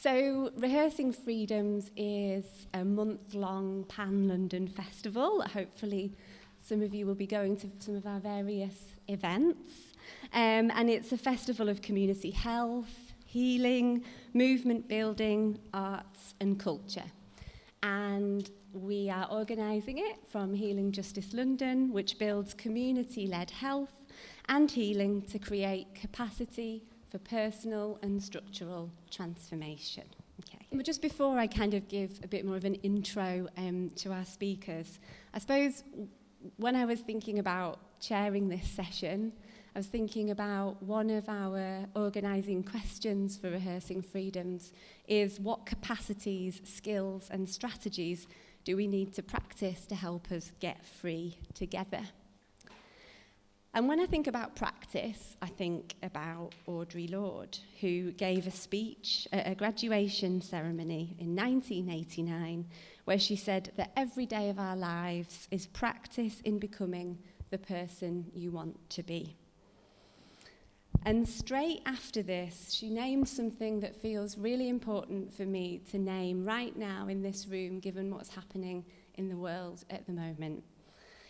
So Rehearsing Freedoms is a month-long pan-London festival. Hopefully some of you will be going to some of our various events. And it's a festival of community health, healing, movement building, arts and culture. And we are organising it from Healing Justice London, which builds community-led health and healing to create capacity for personal and structural transformation. Okay. But just before I kind of give a bit more of an intro to our speakers, I suppose when I was thinking about chairing this session, I was thinking about one of our organising questions for Rehearsing Freedoms is what capacities, skills and strategies do we need to practice to help us get free together? And when I think about practice, I think about Audre Lorde, who gave a speech at a graduation ceremony in 1989, where she said that every day of our lives is practice in becoming the person you want to be. And straight after this, she named something that feels really important for me to name right now in this room, given what's happening in the world at the moment.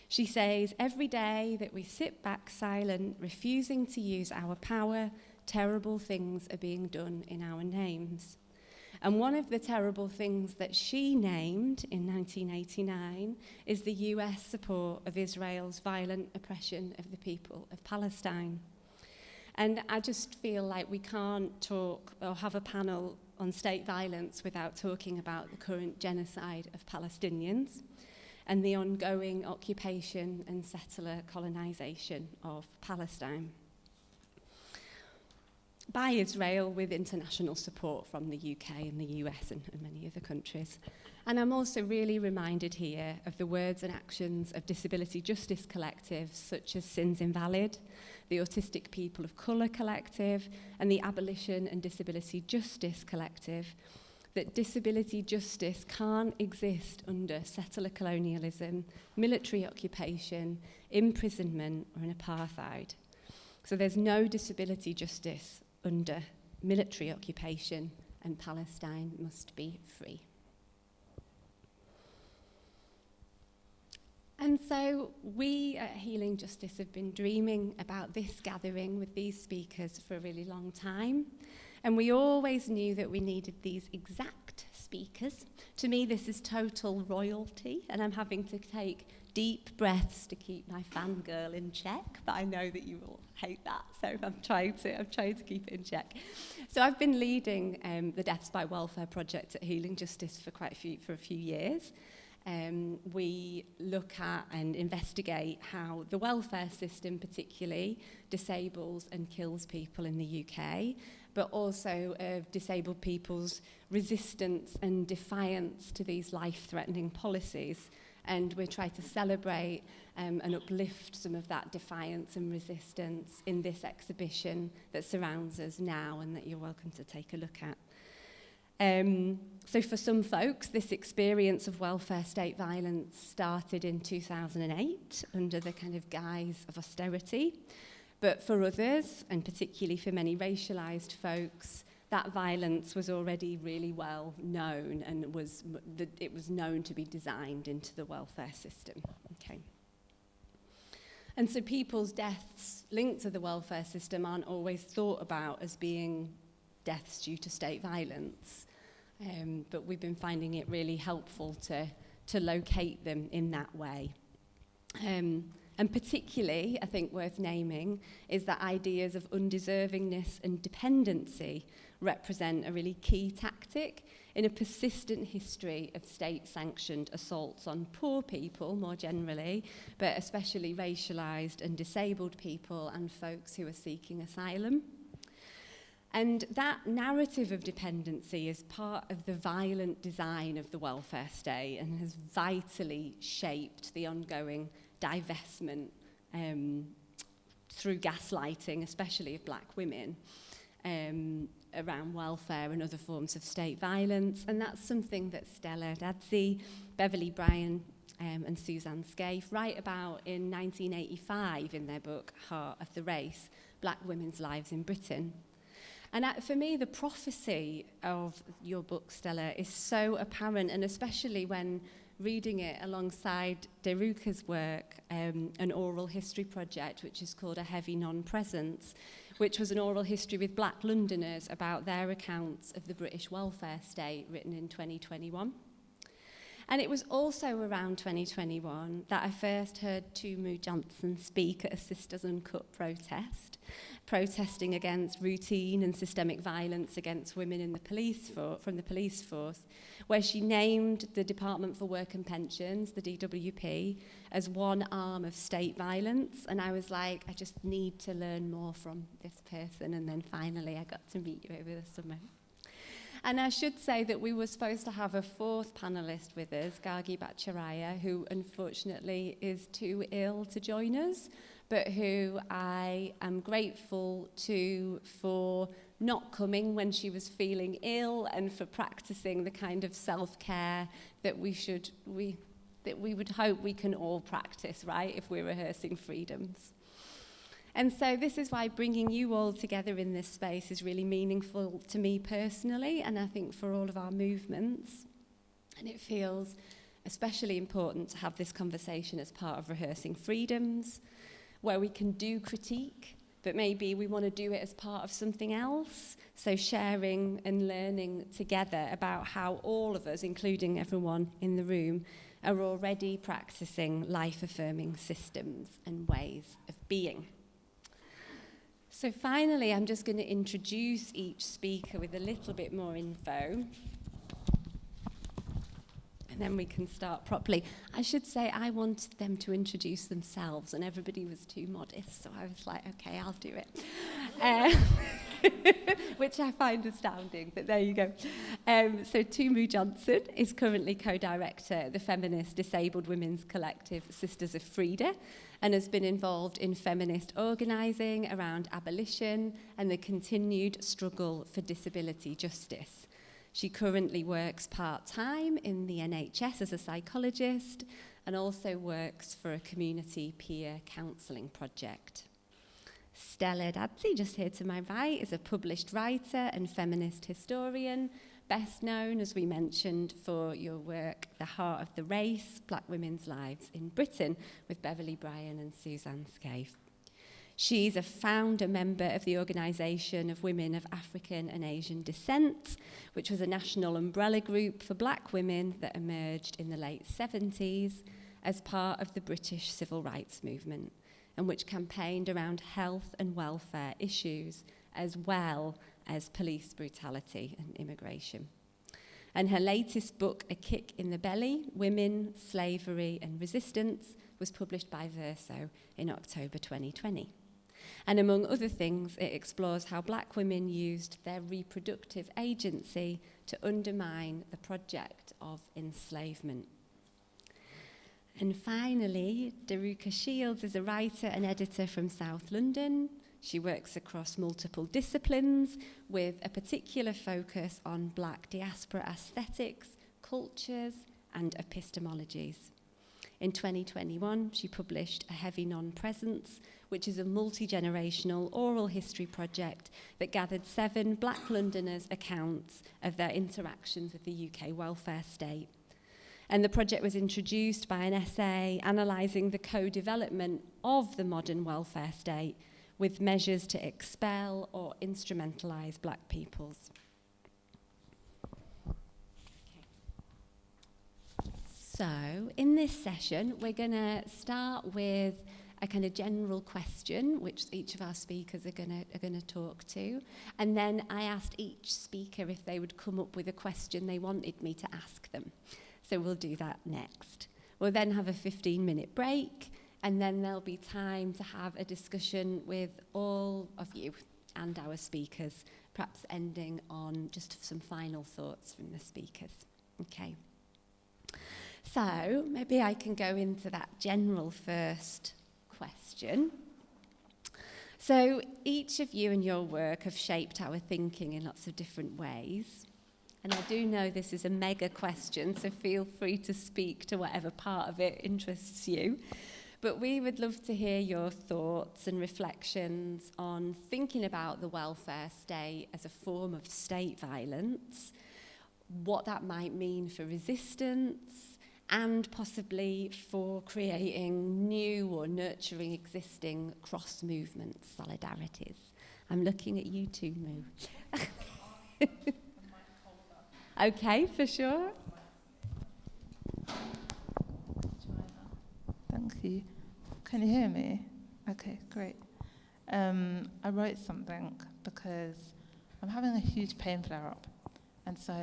She says, every day that we sit back silent, refusing to use our power, terrible things are being done in our names. And one of the terrible things that she named in 1989 is the US support of Israel's violent oppression of the people of Palestine. And I just feel like we can't talk or have a panel on state violence without talking about the current genocide of Palestinians and the ongoing occupation and settler colonisation of Palestine by Israel with international support from the UK and the US and many other countries. And I'm also really reminded here of the words and actions of disability justice collectives such as Sins Invalid, the Autistic People of Colour Collective and the Abolition and Disability Justice Collective, that disability justice can't exist under settler colonialism, military occupation, imprisonment, or an apartheid. So there's no disability justice under military occupation, and Palestine must be free. And so we at Healing Justice have been dreaming about this gathering with these speakers for a really long time. And we always knew that we needed these exact speakers. To me, this is total royalty, and I'm having to take deep breaths to keep my fangirl in check, but I know that you will hate that, so I'm trying to keep it in check. So I've been leading the Deaths by Welfare project at Healing Justice for a few years. We look at and investigate how the welfare system particularly disables and kills people in the UK, but also disabled people's resistance and defiance to these life-threatening policies. And we try to celebrate and uplift some of that defiance and resistance in this exhibition that surrounds us now and that you're welcome to take a look at. So for some folks, this experience of welfare state violence started in 2008 under the kind of guise of austerity. But for others, and particularly for many racialised folks, that violence was already really well known and it was known to be designed into the welfare system. Okay. And so people's deaths linked to the welfare system aren't always thought about as being deaths due to state violence. But we've been finding it really helpful to locate them in that way. And particularly, I think worth naming, is that ideas of undeservingness and dependency represent a really key tactic in a persistent history of state-sanctioned assaults on poor people more generally, but especially racialised and disabled people and folks who are seeking asylum. And that narrative of dependency is part of the violent design of the welfare state and has vitally shaped the ongoing divestment through gaslighting, especially of black women, around welfare and other forms of state violence. And that's something that Stella, Dadzie, Beverly Bryan and Suzanne Scaife write about in 1985 in their book Heart of the Race, Black Women's Lives in Britain. And for me, the prophecy of your book, Stella, is so apparent, and especially when reading it alongside Derica's work, an oral history project, which is called A Heavy Non-Presence, which was an oral history with Black Londoners about their accounts of the British welfare state, written in 2021. And it was also around 2021 that I first heard Tumu Johnson speak at a Sisters Uncut protest, protesting against routine and systemic violence against women in the from the police force, where she named the Department for Work and Pensions, the DWP, as one arm of state violence. And I was like, I just need to learn more from this person. And then finally I got to meet you over the summer. And I should say that we were supposed to have a fourth panelist with us, Gargi Bhattacharyya, who unfortunately is too ill to join us, but who I am grateful to for not coming when she was feeling ill and for practicing the kind of self-care that we would hope we can all practice, right, if we're rehearsing freedoms. And so this is why bringing you all together in this space is really meaningful to me personally, and I think for all of our movements. And it feels especially important to have this conversation as part of rehearsing freedoms, where we can do critique, but maybe we want to do it as part of something else. So sharing and learning together about how all of us, including everyone in the room, are already practicing life-affirming systems and ways of being. So finally, I'm just going to introduce each speaker with a little bit more info. And then we can start properly. I should say I wanted them to introduce themselves, and everybody was too modest, so I was like, okay, I'll do it. Which I find astounding, but there you go. So Tumu Johnson is currently co-director at the feminist disabled women's collective Sisters of Freda, and has been involved in feminist organising around abolition and the continued struggle for disability justice. She currently works part-time in the NHS as a psychologist and also works for a community peer counselling project. Stella, Dadzie, just here to my right, is a published writer and feminist historian, best known, as we mentioned, for your work, The Heart of the Race, Black Women's Lives in Britain, with Beverly Bryan and Suzanne Scaife. She's a founder member of the Organisation of Women of African and Asian Descent, which was a national umbrella group for black women that emerged in the late 70s as part of the British civil rights movement, and which campaigned around health and welfare issues, as well as police brutality and immigration. And her latest book, A Kick in the Belly, Women, Slavery and Resistance, was published by Verso in October 2020. And among other things, it explores how black women used their reproductive agency to undermine the project of enslavement. And finally, Derica Shields is a writer and editor from South London. She works across multiple disciplines with a particular focus on black diaspora aesthetics, cultures, and epistemologies. In 2021, she published A Heavy Non-Presence, which is a multi-generational oral history project that gathered 7 black Londoners' accounts of their interactions with the UK welfare state. And the project was introduced by an essay analysing the co-development of the modern welfare state with measures to expel or instrumentalise black peoples. So, in this session, we're going to start with a kind of general question, which each of our speakers are going to talk to. And then I asked each speaker if they would come up with a question they wanted me to ask them. So we'll do that next. We'll then have a 15-minute break, and then there'll be time to have a discussion with all of you and our speakers, perhaps ending on just some final thoughts from the speakers. Okay. So maybe I can go into that general first question. So each of you and your work have shaped our thinking in lots of different ways. And I do know this is a mega question, so feel free to speak to whatever part of it interests you. But we would love to hear your thoughts and reflections on thinking about the welfare state as a form of state violence, what that might mean for resistance, and possibly for creating new or nurturing existing cross-movement solidarities. I'm looking at you, Tumu. Okay, for sure. Thank you. Can you hear me? Okay, great. I wrote something because I'm having a huge pain flare-up, and so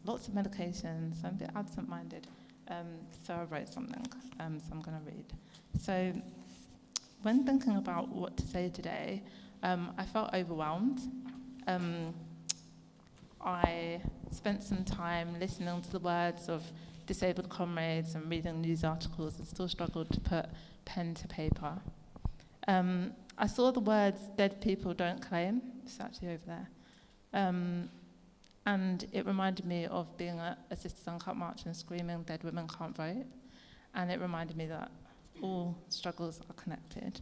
lots of medications, so I'm a bit absent-minded. So I wrote something, so I'm going to read. So when thinking about what to say today, I felt overwhelmed. I spent some time listening to the words of disabled comrades and reading news articles and still struggled to put pen to paper. I saw the words "dead people don't claim," it's actually over there. And it reminded me of being at a Sisters Uncut march and screaming "dead women can't vote." And it reminded me that all struggles are connected.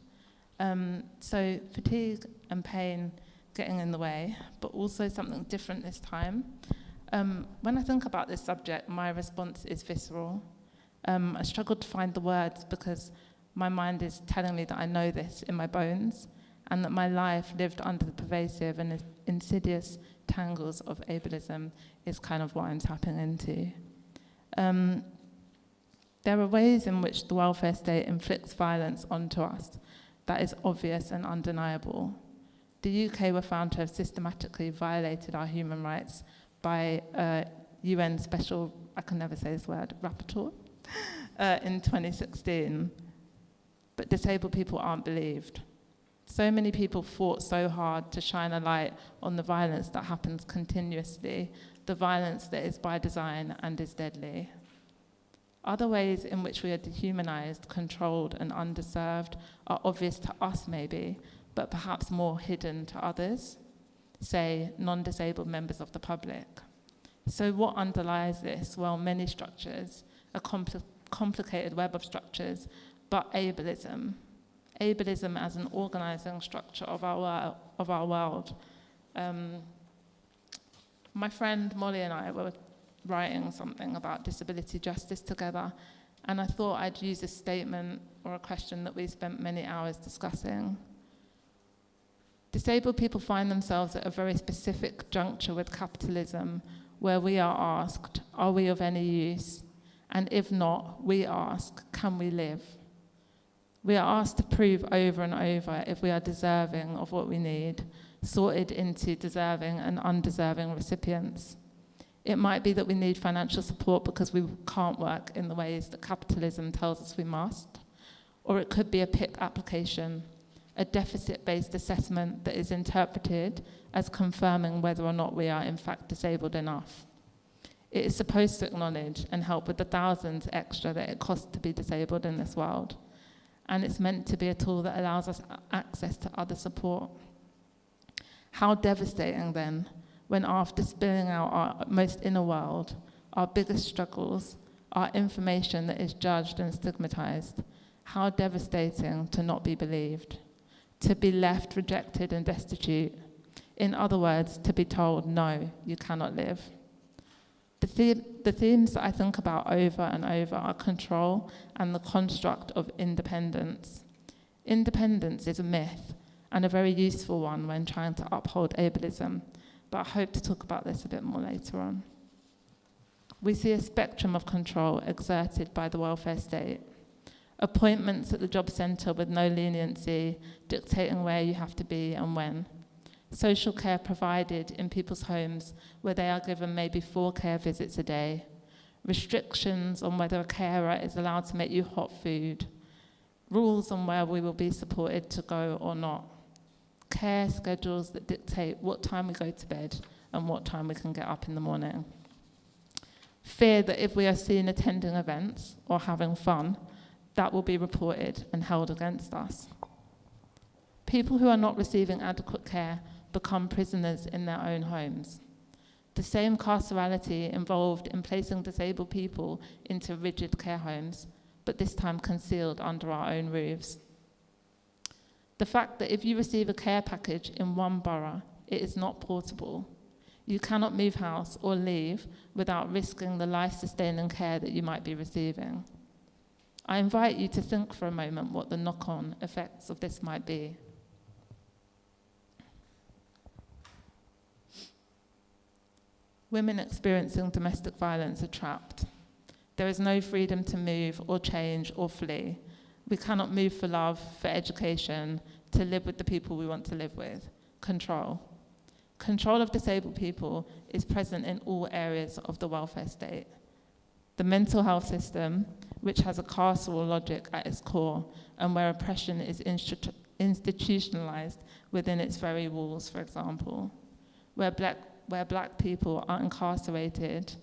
So fatigue and pain getting in the way, but also something different this time. When I think about this subject, my response is visceral. I struggled to find the words because my mind is telling me that I know this in my bones and that my life lived under the pervasive and insidious tangles of ableism is kind of what I'm tapping into. There are ways in which the welfare state inflicts violence onto us that is obvious and undeniable. The UK were found to have systematically violated our human rights by UN Special, I can never say this word, rapporteur, in 2016. But disabled people aren't believed. So many people fought so hard to shine a light on the violence that happens continuously, the violence that is by design and is deadly. Other ways in which we are dehumanized, controlled, and underserved are obvious to us maybe, but perhaps more hidden to others, say non-disabled members of the public. So what underlies this? Well, many structures, a complicated web of structures, but ableism. Ableism as an organizing structure of our world. My friend Molly and I were writing something about disability justice together, and I thought I'd use a statement or a question that we spent many hours discussing. Disabled people find themselves at a very specific juncture with capitalism where we are asked, are we of any use? And if not, we ask, can we live? We are asked to prove over and over if we are deserving of what we need, sorted into deserving and undeserving recipients. It might be that we need financial support because we can't work in the ways that capitalism tells us we must, or it could be a PIP application, a deficit-based assessment that is interpreted as confirming whether or not we are in fact disabled enough. It is supposed to acknowledge and help with the thousands extra that it costs to be disabled in this world. And it's meant to be a tool that allows us access to other support. How devastating then, when after spilling out our most inner world, our biggest struggles, our information that is judged and stigmatized, how devastating to not be believed, to be left rejected and destitute. In other words, to be told, no, you cannot live. The themes that I think about over and over are control and the construct of independence. Independence is a myth, and a very useful one when trying to uphold ableism, but I hope to talk about this a bit more later on. We see a spectrum of control exerted by the welfare state. Appointments at the job centre with no leniency, dictating where you have to be and when. Social care provided in people's homes where they are given maybe 4 care visits a day. Restrictions on whether a carer is allowed to make you hot food. Rules on where we will be supported to go or not. Care schedules that dictate what time we go to bed and what time we can get up in the morning. Fear that if we are seen attending events or having fun, that will be reported and held against us. People who are not receiving adequate care become prisoners in their own homes. The same carcerality involved in placing disabled people into rigid care homes but this time concealed under our own roofs. The fact that if you receive a care package in one borough, it is not portable. You cannot move house or leave without risking the life-sustaining care that you might be receiving. I invite you to think for a moment what the knock-on effects of this might be. Women experiencing domestic violence are trapped. There is no freedom to move or change or flee. We cannot move for love, for education, to live with the people we want to live with. Control. Control of disabled people is present in all areas of the welfare state. The mental health system, which has a carceral logic at its core, and where oppression is institutionalized within its very walls, for example, where black people are incarcerated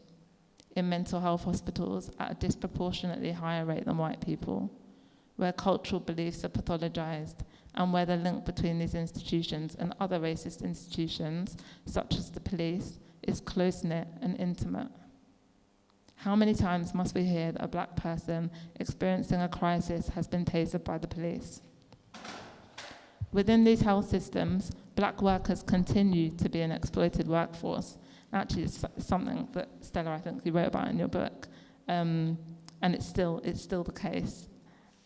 in mental health hospitals at a disproportionately higher rate than white people, where cultural beliefs are pathologized, and where the link between these institutions and other racist institutions, such as the police, is close-knit and intimate. How many times must we hear that a black person experiencing a crisis has been tasered by the police? Within these health systems, black workers continue to be an exploited workforce. Actually, it's something that, Stella, I think you wrote about in your book, and it's still the case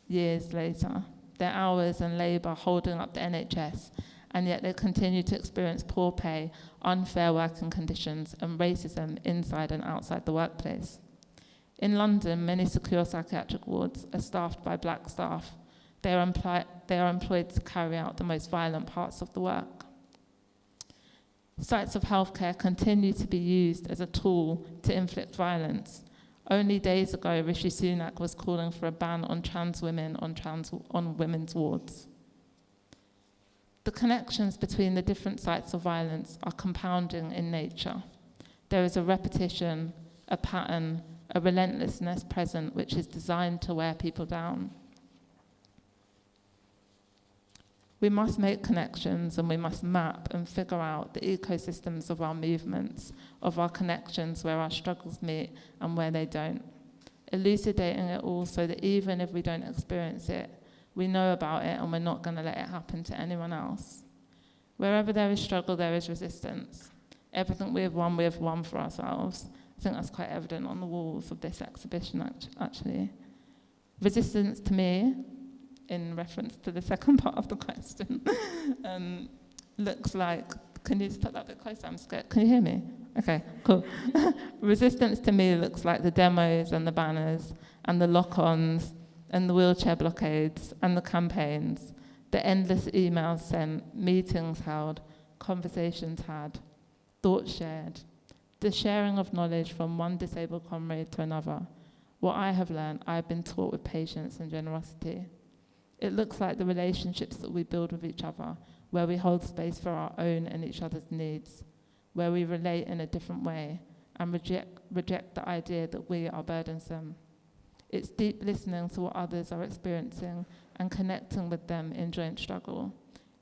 years later. Their hours and labour holding up the NHS, and yet they continue to experience poor pay, unfair working conditions, and racism inside and outside the workplace. In London, many secure psychiatric wards are staffed by black staff. They are employed to carry out the most violent parts of the work. Sites of healthcare continue to be used as a tool to inflict violence. Only days ago, Rishi Sunak was calling for a ban on trans women on women's wards. The connections between the different sites of violence are compounding in nature. There is a repetition, a pattern, a relentlessness present which is designed to wear people down. We must make connections, and we must map and figure out the ecosystems of our movements, of our connections, where our struggles meet and where they don't. Elucidating it all so that even if we don't experience it, we know about it and we're not going to let it happen to anyone else. Wherever there is struggle, there is resistance. Everything we have won for ourselves. I think that's quite evident on the walls of this exhibition, actually. Resistance to me, in reference to the second part of the question, looks like, can you just put that a bit closer? I'm scared. Can you hear me? Okay, cool. Resistance to me looks like the demos and the banners and the lock-ons and the wheelchair blockades and the campaigns, the endless emails sent, meetings held, conversations had, thoughts shared, the sharing of knowledge from one disabled comrade to another. What I have learned, I have been taught with patience and generosity. It looks like the relationships that we build with each other, where we hold space for our own and each other's needs, where we relate in a different way and reject the idea that we are burdensome. It's deep listening to what others are experiencing and connecting with them in joint struggle.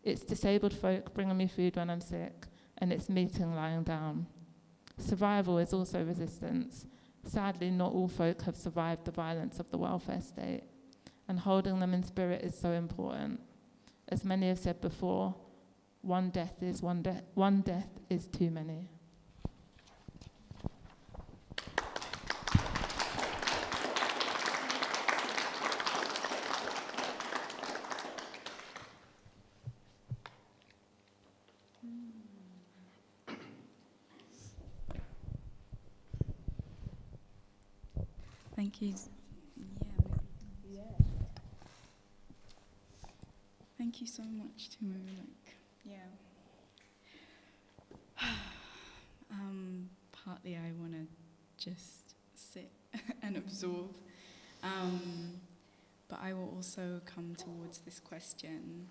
It's disabled folk bringing me food when I'm sick, and it's meeting lying down. Survival is also resistance. Sadly, not all folk have survived the violence of the welfare state, and holding them in spirit is so important. As many have said before, one death is too many. Thank you. Thank you so much, Tumu. Partly I want to just sit and absorb, but I will also come towards this question.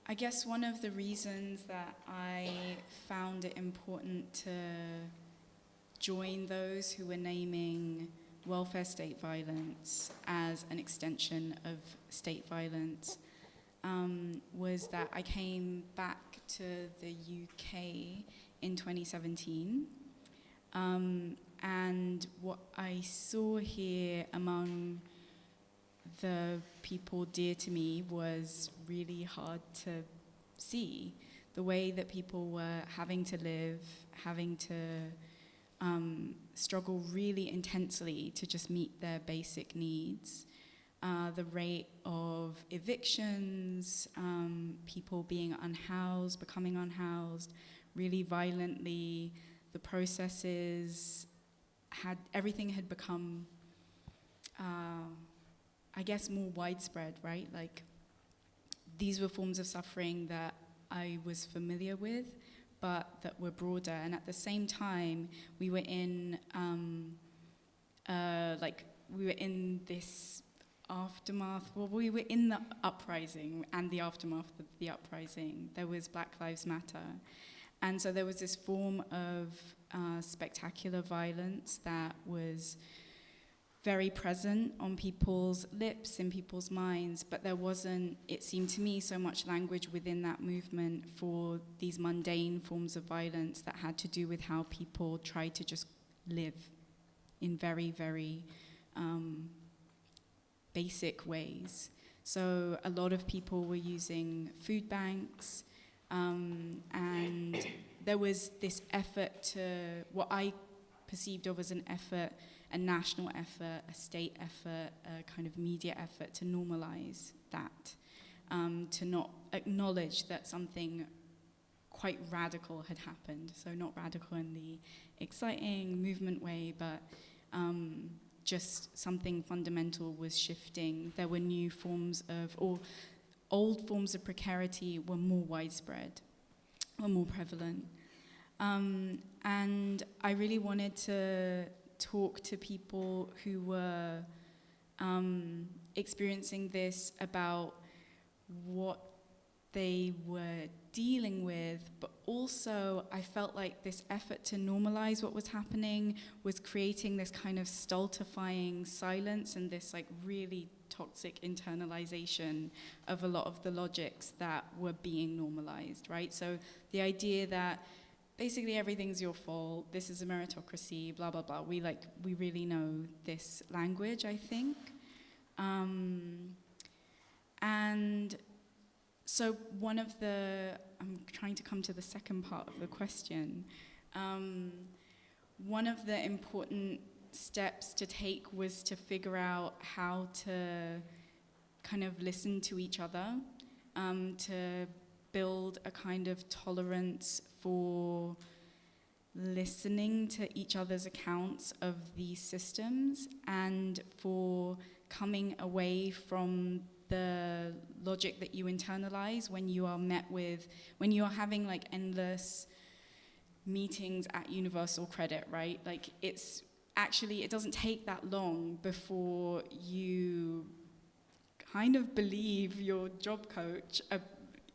I guess one of the reasons that I found it important to join those who were naming welfare state violence as an extension of state violence was that I came back to the UK in 2017, And what I saw here among the people dear to me was really hard to see. The way that people were having to live, having to struggle really intensely to just meet their basic needs. The rate of evictions, people being unhoused, becoming unhoused, really violently. The processes everything had become, I guess, more widespread, right? Like, these were forms of suffering that I was familiar with, but that were broader. And at the same time, we were in, this aftermath. Well, we were in the uprising and the aftermath of the uprising. There was Black Lives Matter. And so there was this form of spectacular violence that was very present on people's lips, in people's minds, but there wasn't, it seemed to me, so much language within that movement for these mundane forms of violence that had to do with how people tried to just live in very, very basic ways. So a lot of people were using food banks, and there was this effort to, what I perceived of as an effort, a national effort, a state effort, a kind of media effort to normalize that, to not acknowledge that something quite radical had happened. So not radical in the exciting movement way, but just something fundamental was shifting. There were new forms of, or old forms of precarity were more widespread, were more prevalent. And I really wanted to talk to people who were experiencing this about what they were dealing with, but also I felt like this effort to normalize what was happening was creating this kind of stultifying silence and this like really toxic internalization of a lot of the logics that were being normalized, right? So the idea that basically everything's your fault, this is a meritocracy, blah, blah, blah. We really know this language, I think. And so one of the, I'm trying to come to the second part of the question. One of the important steps to take was to figure out how to kind of listen to each other, to build a kind of tolerance for listening to each other's accounts of these systems and for coming away from the logic that you internalize when you are met with, when you are having like endless meetings at universal credit, right? Like it's actually, it doesn't take that long before you kind of believe your job coach,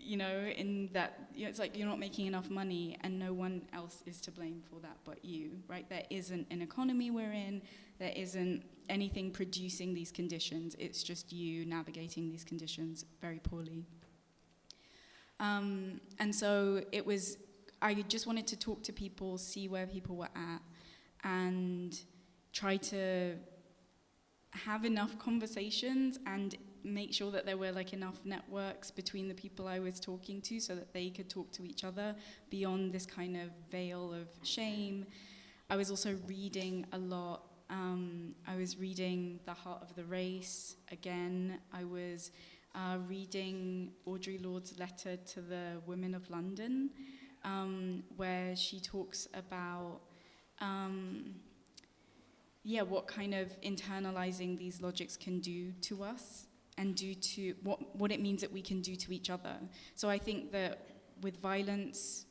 in that, it's like you're not making enough money and no one else is to blame for that but you, right? There isn't an economy we're in, there isn't anything producing these conditions, it's just you navigating these conditions very poorly. And so I just wanted to talk to people, see where people were at, and try to have enough conversations and make sure that there were like enough networks between the people I was talking to so that they could talk to each other beyond this kind of veil of shame. I was also reading a lot. I was reading The Heart of the Race again. I was reading Audre Lorde's letter to the women of London, where she talks about what kind of internalizing these logics can do to us and do to what it means that we can do to each other. So I think that with violence,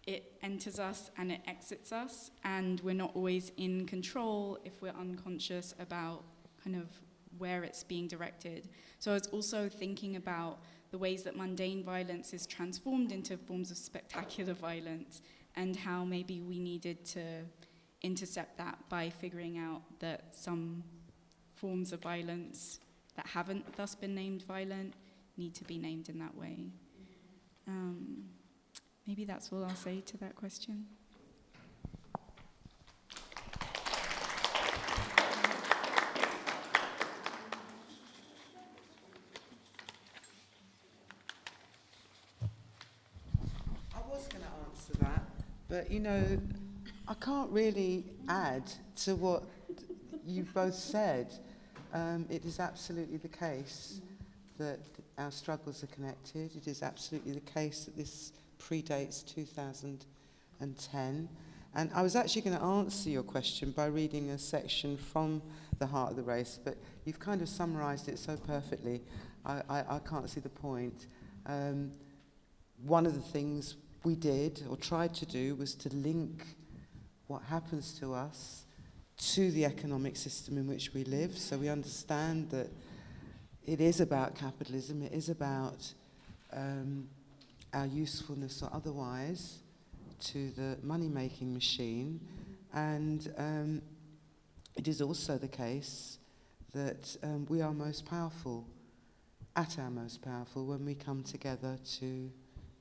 it enters us and it exits us, and we're not always in control if we're unconscious about kind of where it's being directed. So I was also thinking about the ways that mundane violence is transformed into forms of spectacular violence, and how maybe we needed to intercept that by figuring out that some forms of violence that haven't thus been named violent need to be named in that way. Maybe that's all I'll say to that question. going to answer that, but you know, I can't really add to what you've both said. It is absolutely the case that our struggles are connected. It is absolutely the case that this predates 2010. And I was actually going to answer your question by reading a section from The Heart of the Race, but you've kind of summarised it so perfectly, I can't see the point. One of the things we did, or tried to do, was to link what happens to us to the economic system in which we live, so we understand that it is about capitalism, it is about our usefulness or otherwise to the money-making machine, and it is also the case that we are most powerful, at our most powerful, when we come together to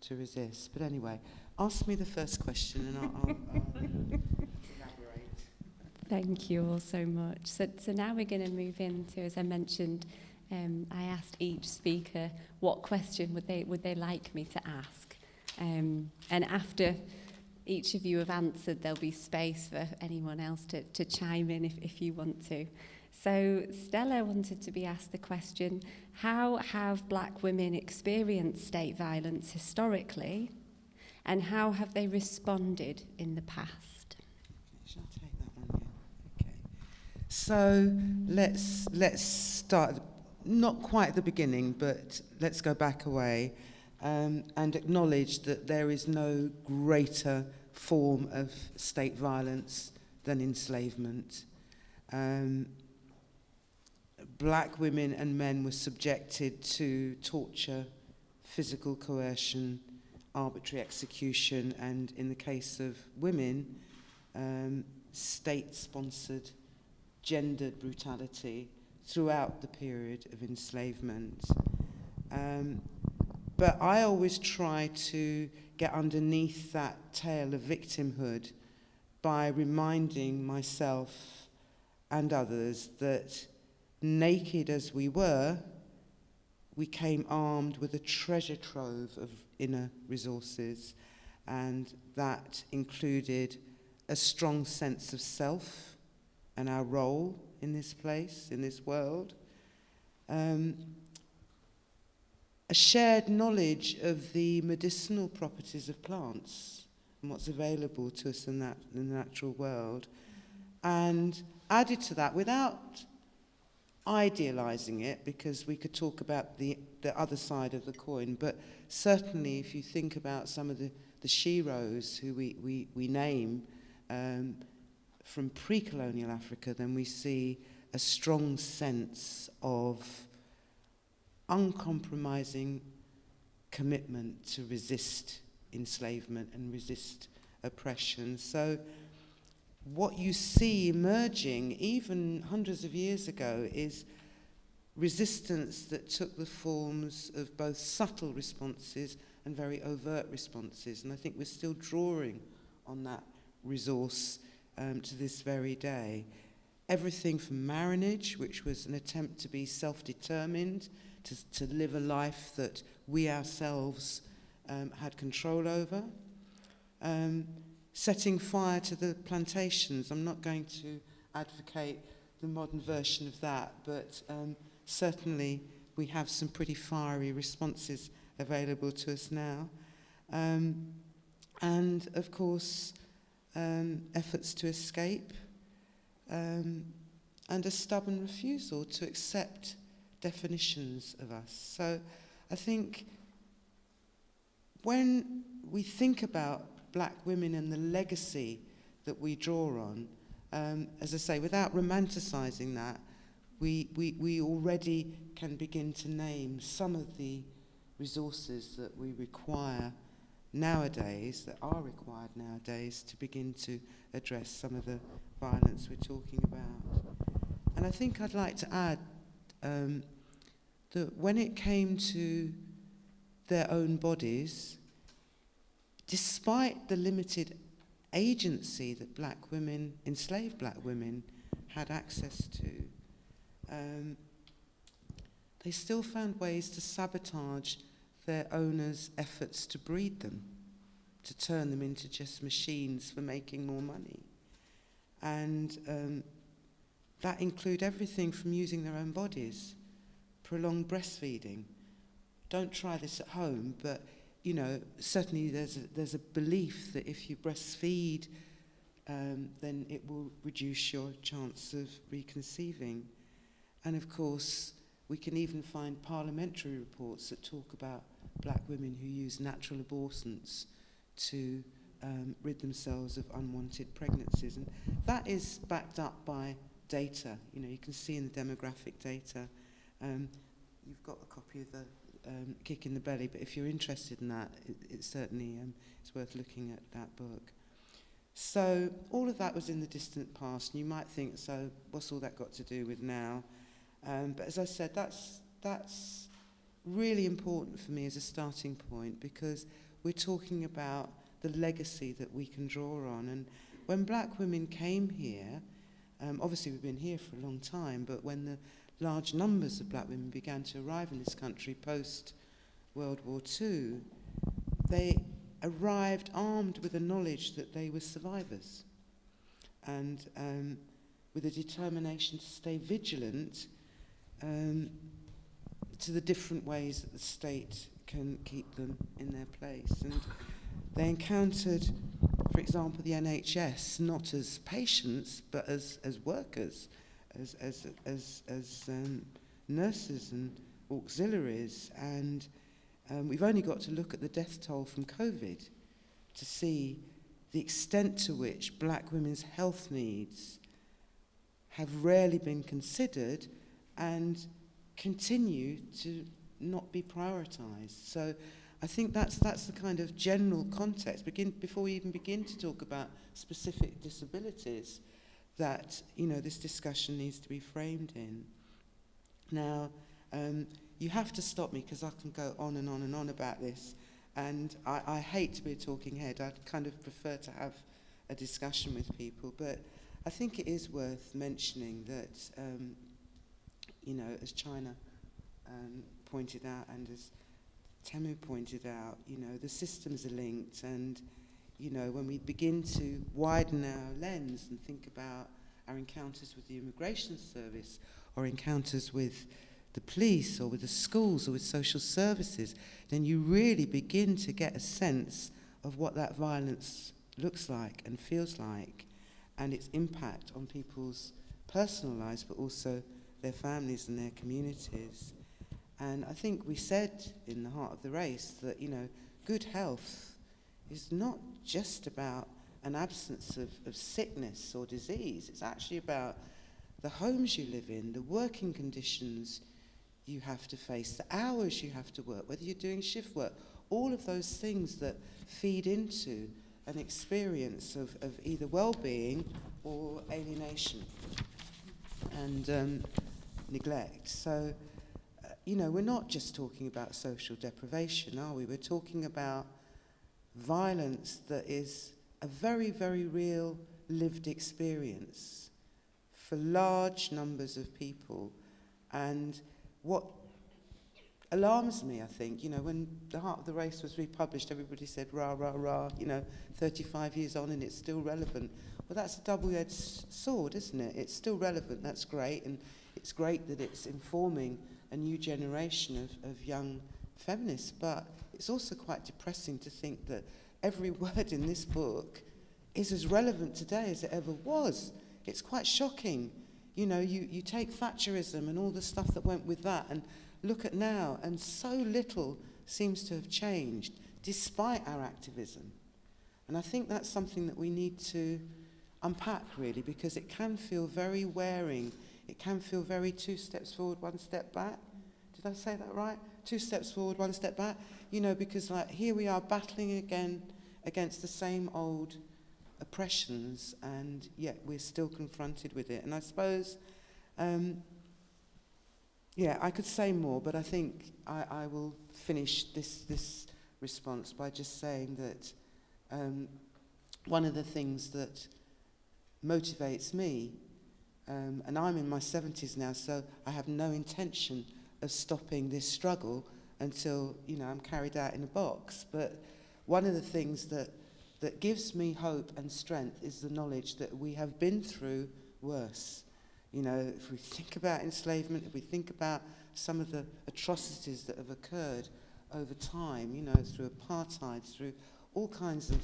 resist. But anyway, ask me the first question and I'll elaborate. Thank you all so much. So now we're going to move into, as I mentioned, I asked each speaker what question would they like me to ask. And after each of you have answered, there'll be space for anyone else to chime in if you want to. So Stella wanted to be asked the question, how have black women experienced state violence historically, and how have they responded in the past? Shall I take that one? Yeah. Okay. So let's start, not quite at the beginning, but let's go back away and acknowledge that there is no greater form of state violence than enslavement. Black women and men were subjected to torture, physical coercion, arbitrary execution, and in the case of women, state-sponsored gendered brutality throughout the period of enslavement. But I always try to get underneath that tale of victimhood by reminding myself and others that naked as we were, we came armed with a treasure trove of inner resources, and that included a strong sense of self and our role in this place, in this world, a shared knowledge of the medicinal properties of plants and what's available to us in the natural world, and added to that, without idealizing it, because we could talk about the other side of the coin, but certainly if you think about some of the sheroes who we name from pre-colonial Africa, then we see a strong sense of uncompromising commitment to resist enslavement and resist oppression. So what you see emerging, even hundreds of years ago, is resistance that took the forms of both subtle responses and very overt responses. And I think we're still drawing on that resource to this very day. Everything from marriage, which was an attempt to be self-determined, to live a life that we ourselves had control over, setting fire to the plantations. I'm not going to advocate the modern version of that, but certainly we have some pretty fiery responses available to us now. And of course, efforts to escape, and a stubborn refusal to accept definitions of us. So I think when we think about black women and the legacy that we draw on, as I say, without romanticizing that, we already can begin to name some of the resources that we require nowadays, that are required nowadays, to begin to address some of the violence we're talking about. And I think I'd like to add that when it came to their own bodies, despite the limited agency that black women, enslaved black women, had access to, they still found ways to sabotage their owners' efforts to breed them. to turn them into just machines for making more money. And that include everything from using their own bodies, prolonged breastfeeding. Don't try this at home, but certainly there's a belief that if you breastfeed, then it will reduce your chance of reconceiving. And of course, we can even find parliamentary reports that talk about black women who use natural abortions to rid themselves of unwanted pregnancies. And that is backed up by data. You can see in the demographic data. You've got a copy of the Kick in the Belly, but if you're interested in that, it certainly it's worth looking at that book. So all of that was in the distant past, and you might think, so what's all that got to do with now? But as I said, that's really important for me as a starting point, because we're talking about the legacy that we can draw on. And when black women came here, obviously we've been here for a long time, but when the large numbers of black women began to arrive in this country post-World War II, they arrived armed with the knowledge that they were survivors and with a determination to stay vigilant to the different ways that the state can keep them in their place. And they encountered, for example, the NHS not as patients but as workers, as nurses and auxiliaries. And we've only got to look at the death toll from COVID to see the extent to which black women's health needs have rarely been considered and continue to not be prioritised. So I think that's the kind of general context, before we even begin to talk about specific disabilities, that this discussion needs to be framed in. Now, you have to stop me because I can go on and on and on about this, and I hate to be a talking head. I'd kind of prefer to have a discussion with people, but I think it is worth mentioning that, as China pointed out and as Tumu pointed out, the systems are linked, and when we begin to widen our lens and think about our encounters with the immigration service or encounters with the police or with the schools or with social services, then you really begin to get a sense of what that violence looks like and feels like, and its impact on people's personal lives, but also their families and their communities. And I think we said in the heart of the race that, good health is not just about an absence of sickness or disease. It's actually about the homes you live in, the working conditions you have to face, the hours you have to work, whether you're doing shift work, all of those things that feed into an experience of either well-being or alienation and neglect. So, we're not just talking about social deprivation, are we? We're talking about violence that is a very, very real lived experience for large numbers of people. And what alarms me, I think, when The Heart of the Race was republished, everybody said, rah, rah, rah, 35 years on and it's still relevant. Well, that's a double-edged sword, isn't it? It's still relevant, that's great, and it's great that it's informing a new generation of young feminists, but it's also quite depressing to think that every word in this book is as relevant today as it ever was. It's quite shocking. You take Thatcherism and all the stuff that went with that and look at now, and so little seems to have changed despite our activism. And I think that's something that we need to unpack, really, because it can feel very wearing. It can feel very 2 steps forward, 1 step back. Did I say that right? 2 steps forward, 1 step back. Because here we are battling again against the same old oppressions, and yet we're still confronted with it. And I suppose, I could say more, but I think I will finish this response by just saying that one of the things that motivates me, and I'm in my 70s now, so I have no intention of stopping this struggle until, I'm carried out in a box. But one of the things that gives me hope and strength is the knowledge that we have been through worse. You know, if we think about enslavement, if we think about some of the atrocities that have occurred over time, you know, through apartheid, through all kinds of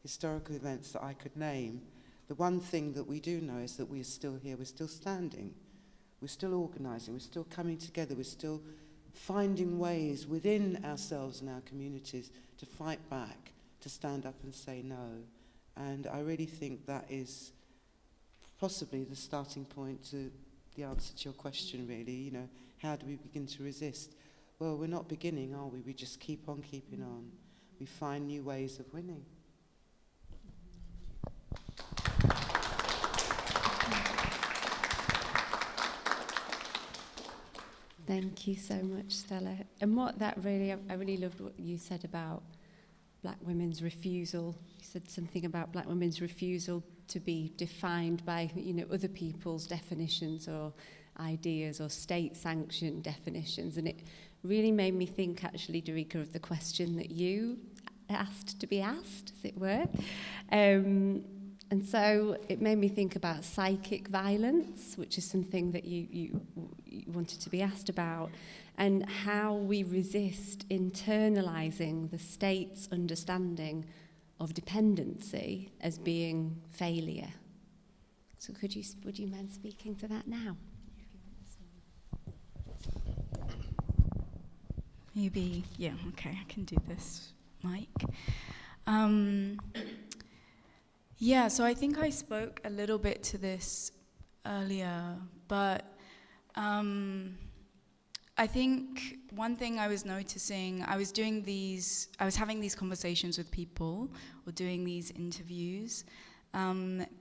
historical events that I could name, the one thing that we do know is that we are still here, we're still standing, we're still organising, we're still coming together, we're still finding ways within ourselves and our communities to fight back, to stand up and say no. And I really think that is possibly the starting point to the answer to your question, really. You know, how do we begin to resist? Well, we're not beginning, are we? We just keep on keeping on. We find new ways of winning. Thank you so much, Stella. And what that really, I really loved what you said about black women's refusal. You said something about black women's refusal to be defined by, you know, other people's definitions or ideas or state-sanctioned definitions. And it really made me think, actually, Derica, of the question that you asked to be asked, as it were. And so it made me think about psychic violence, which is something that you wanted to be asked about, and how we resist internalizing the state's understanding of dependency as being failure. So would you mind speaking to that now? Maybe, yeah, okay, I can do this, Mike. Yeah, so I think I spoke a little bit to this earlier, but I think one thing I was noticing, I was having these conversations with people or doing these interviews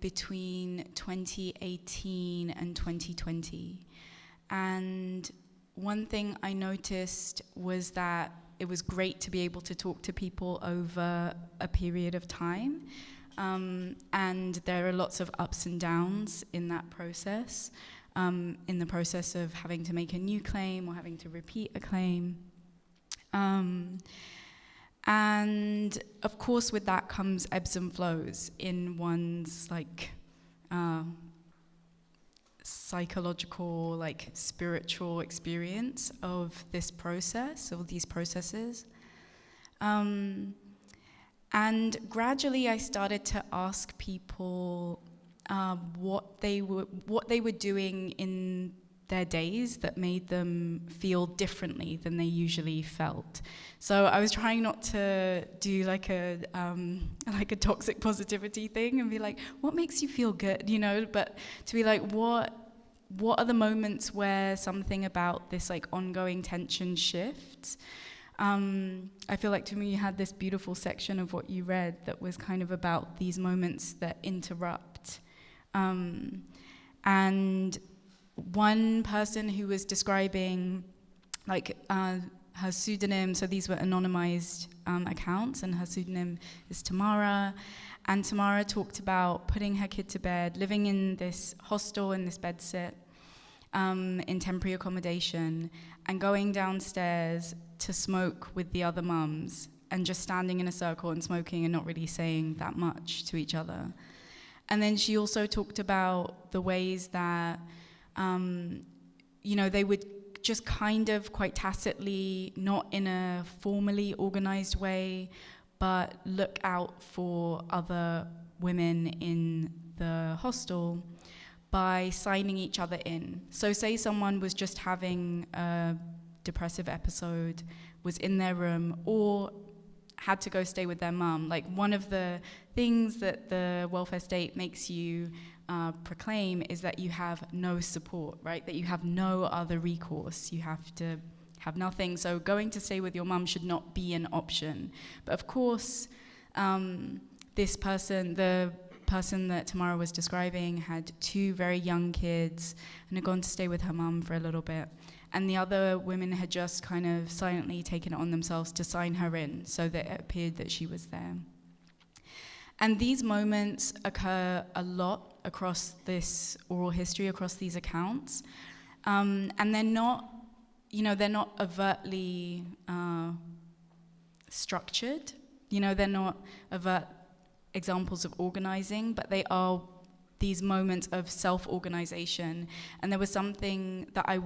between 2018 and 2020. And one thing I noticed was that it was great to be able to talk to people over a period of time. And there are lots of ups and downs in that process, in the process of having to make a new claim or having to repeat a claim. And of course with that comes ebbs and flows in one's psychological, spiritual experience of this process, of these processes. And gradually I started to ask people what they were doing in their days that made them feel differently than they usually felt. So I was trying not to do like a toxic positivity thing and be like, what makes you feel good, you know? But to be like, what are the moments where something about this ongoing tension shifts? I feel like Tumu, you had this beautiful section of what you read that was kind of about these moments that interrupt. And one person who was describing her pseudonym, so these were anonymized accounts, and her pseudonym is Tamara. And Tamara talked about putting her kid to bed, living in this hostel, in this bedsit, in temporary accommodation, and going downstairs to smoke with the other mums, and just standing in a circle and smoking and not really saying that much to each other. And then she also talked about the ways that, they would just kind of quite tacitly, not in a formally organized way, but look out for other women in the hostel by signing each other in. So say someone was just having a depressive episode, was in their room, or had to go stay with their mum. One of the things that the welfare state makes you proclaim is that you have no support, right? That you have no other recourse. You have to have nothing. So going to stay with your mum should not be an option. But of course, this person, the person that Tamara was describing, had 2 very young kids and had gone to stay with her mum for a little bit. And the other women had just kind of silently taken it on themselves to sign her in so that it appeared that she was there. And these moments occur a lot across this oral history, across these accounts. And they're not overtly structured. You know, they're not overt examples of organizing, but they are these moments of self-organization. And there was something that I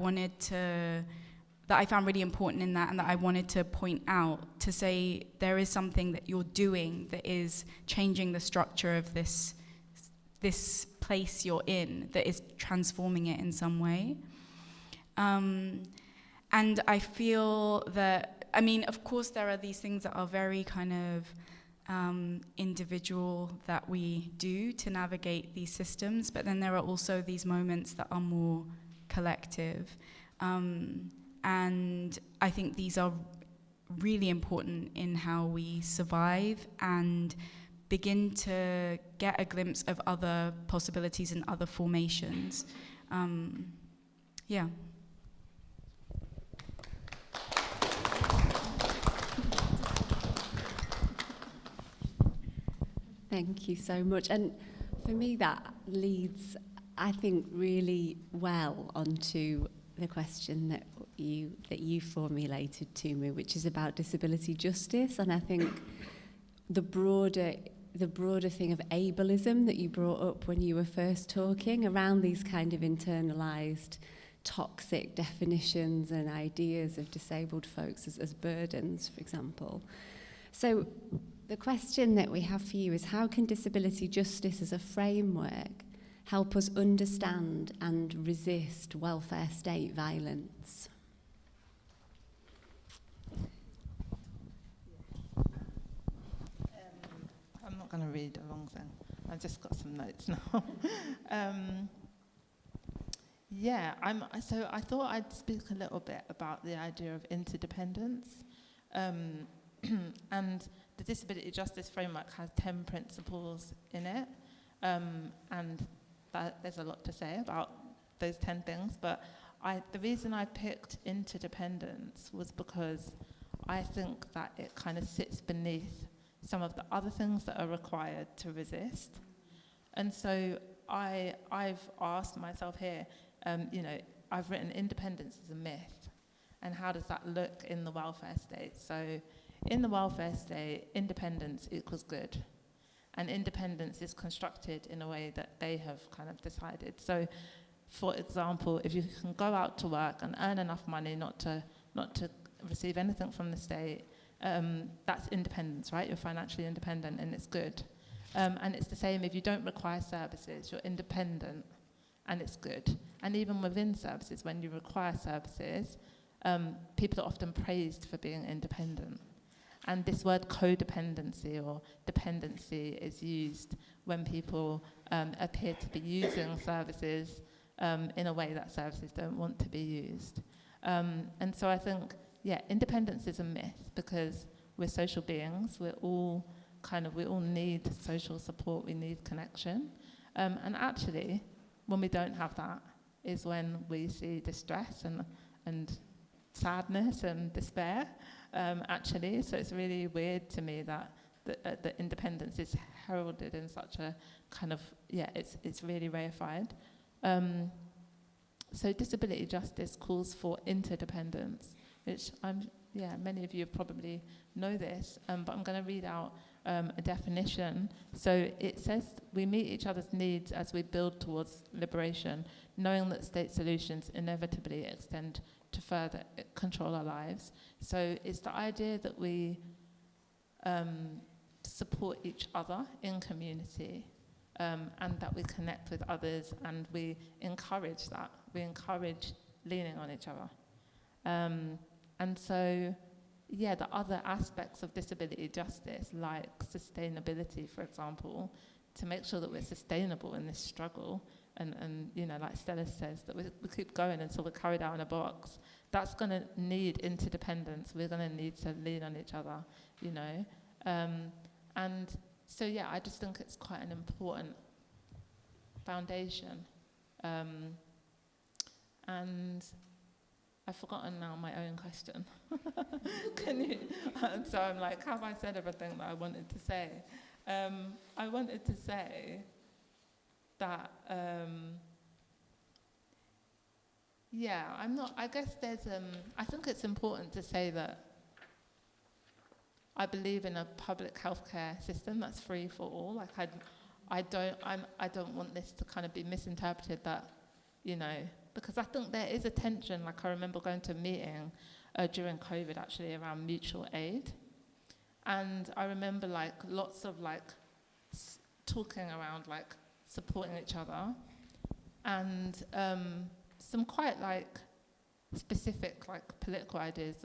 found really important in that, and that I wanted to point out, to say there is something that you're doing that is changing the structure of this place you're in, that is transforming it in some way. And I feel that, I mean, of course there are these things that are very kind of individual that we do to navigate these systems, but then there are also these moments that are more collective. And I think these are really important in how we survive and begin to get a glimpse of other possibilities and other formations. Yeah. Thank you so much. And for me, that leads, I think, really well onto the question that you formulated to me, which is about disability justice. And I think the broader thing of ableism that you brought up when you were first talking around these kind of internalized toxic definitions and ideas of disabled folks as burdens, for example. So the question that we have for you is, how can disability justice as a framework help us understand and resist welfare state violence? I'm not going to read a long thing. I've just got some notes now. So I thought I'd speak a little bit about the idea of interdependence. And the disability justice framework has 10 principles in it. And there's a lot to say about those 10 things. But the reason I picked interdependence was because I think that it kind of sits beneath some of the other things that are required to resist. And so I've asked myself here, I've written independence is a myth, and how does that look in the welfare state? So in the welfare state, independence equals good, and independence is constructed in a way that they have kind of decided. So, for example, if you can go out to work and earn enough money not to receive anything from the state, that's independence, right? You're financially independent, and it's good. And it's the same if you don't require services, you're independent, and it's good. And even within services, when you require services, people are often praised for being independent. And this word codependency or dependency is used when people appear to be using services in a way that services don't want to be used. And so I think, independence is a myth, because we're social beings. We all need social support. We need connection. And actually, when we don't have that is when we see distress and sadness and despair, actually. So it's really weird to me that the independence is heralded in such a kind of, it's really reified. So disability justice calls for interdependence, which many of you probably know this, but I'm going to read out a definition. So it says, we meet each other's needs as we build towards liberation, knowing that state solutions inevitably extend to further control our lives. So it's the idea that we support each other in community, and that we connect with others, and we encourage that. We encourage leaning on each other. And so, the other aspects of disability justice, like sustainability, for example, to make sure that we're sustainable in this struggle, and like Stella says, that we keep going until we're carried out in a box, that's going to need interdependence. We're going to need to lean on each other, and so, I just think it's quite an important foundation. And I've forgotten now my own question. Can you? So I'm like, have I said everything that I wanted to say? I wanted to say that, I'm not, I guess there's, I think it's important to say that I believe in a public healthcare system that's free for all. Like I don't want this to kind of be misinterpreted that, you know, because I think there is a tension. Like I remember going to a meeting during COVID actually around mutual aid. And I remember like lots of like talking around like supporting each other, and some quite like specific like political ideas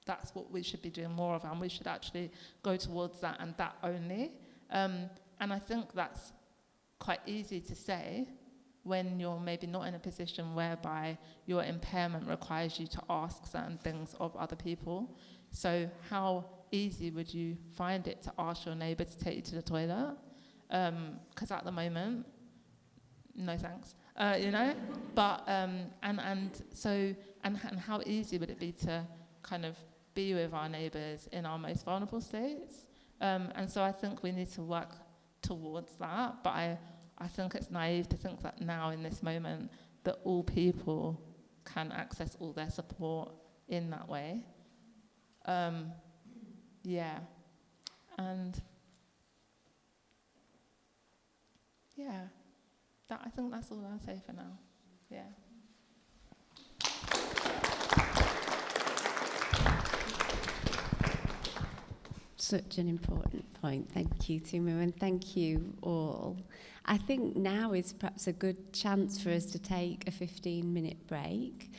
that's what we should be doing more of, and we should actually go towards that and that only. And I think that's quite easy to say when you're maybe not in a position whereby your impairment requires you to ask certain things of other people. So how easy would you find it to ask your neighbour to take you to the toilet? Because at the moment, no thanks, you know. But and how easy would it be to kind of be with our neighbours in our most vulnerable states? And so I think we need to work towards that. But I think it's naive to think that now in this moment that all people can access all their support in that way. Yeah, and yeah, I think that's all I'll say for now. Yeah. Such an important point. Thank you, Tumu, and thank you all. I think now is perhaps a good chance for us to take a 15-minute break.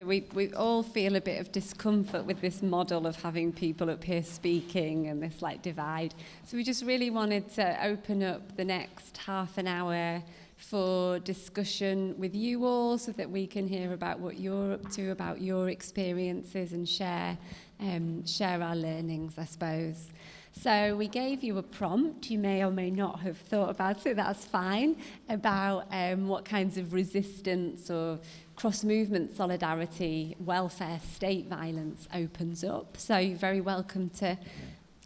We all feel a bit of discomfort with this model of having people up here speaking and this like divide. So we just really wanted to open up the next half an hour for discussion with you all so that we can hear about what you're up to, about your experiences, and share our learnings, I suppose. So we gave you a prompt. You may or may not have thought about it, that's fine, about what kinds of resistance or cross-movement solidarity, welfare, state violence opens up. So you're very welcome to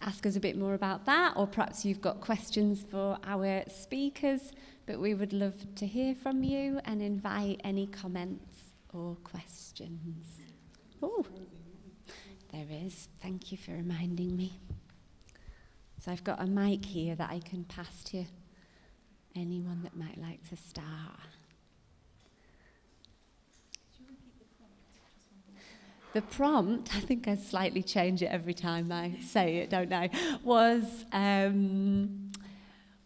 ask us a bit more about that, or perhaps you've got questions for our speakers, but we would love to hear from you and invite any comments or questions. Oh, there is. Thank you for reminding me. So I've got a mic here that I can pass to anyone that might like to start. The prompt, I think I slightly change it every time I say it, don't I, was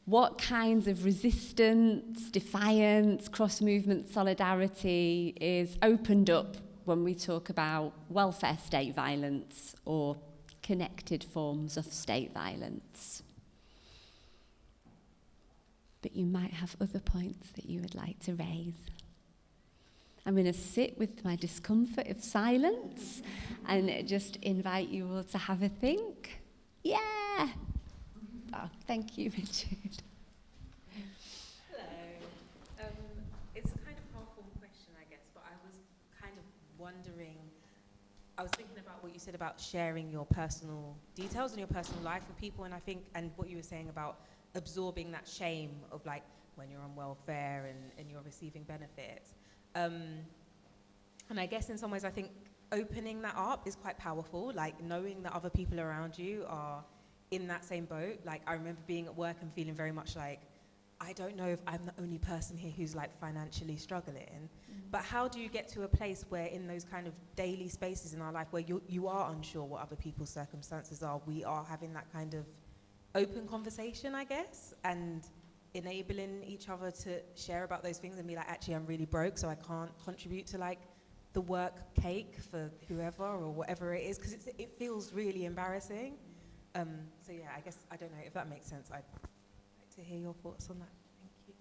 what kinds of resistance, defiance, cross-movement solidarity is opened up when we talk about welfare state violence or connected forms of state violence. But you might have other points that you would like to raise. I'm going to sit with my discomfort of silence and just invite you all to have a think. Yeah! Oh, thank you, Richard. Hello. It's a kind of half-formed question, I guess, but I was kind of wondering, I was thinking about what you said about sharing your personal details and your personal life with people, and I think, and what you were saying about absorbing that shame of like when you're on welfare and you're receiving benefits. And I guess in some ways I think opening that up is quite powerful, like knowing that other people around you are in that same boat. Like I remember being at work and feeling very much like, I don't know if I'm the only person here who's like financially struggling, but how do you get to a place where in those kind of daily spaces in our life where you are unsure what other people's circumstances are, we are having that kind of open conversation, I guess, and enabling each other to share about those things and be like, actually I'm really broke, so I can't contribute to like the work cake for whoever or whatever it is, because it feels really embarrassing. So yeah, I guess, I don't know if that makes sense. I'd like to hear your thoughts on that. Thank you.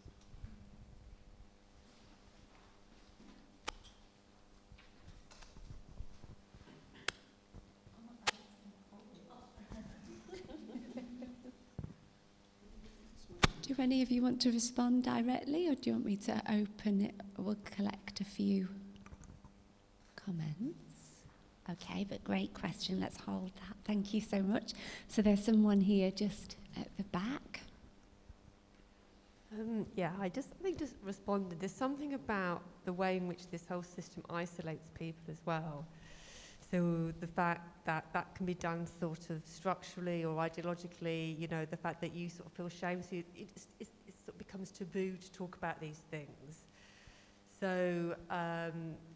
Do any of you want to respond directly, or do you want me to open it? We'll collect a few comments. Okay, but great question. Let's hold that. Thank you so much. So there's someone here just at the back. Yeah, I think just responded. There's something about the way in which this whole system isolates people as well. So the fact that that can be done sort of structurally or ideologically, you know, the fact that you sort of feel shame, so it sort of becomes taboo to talk about these things. So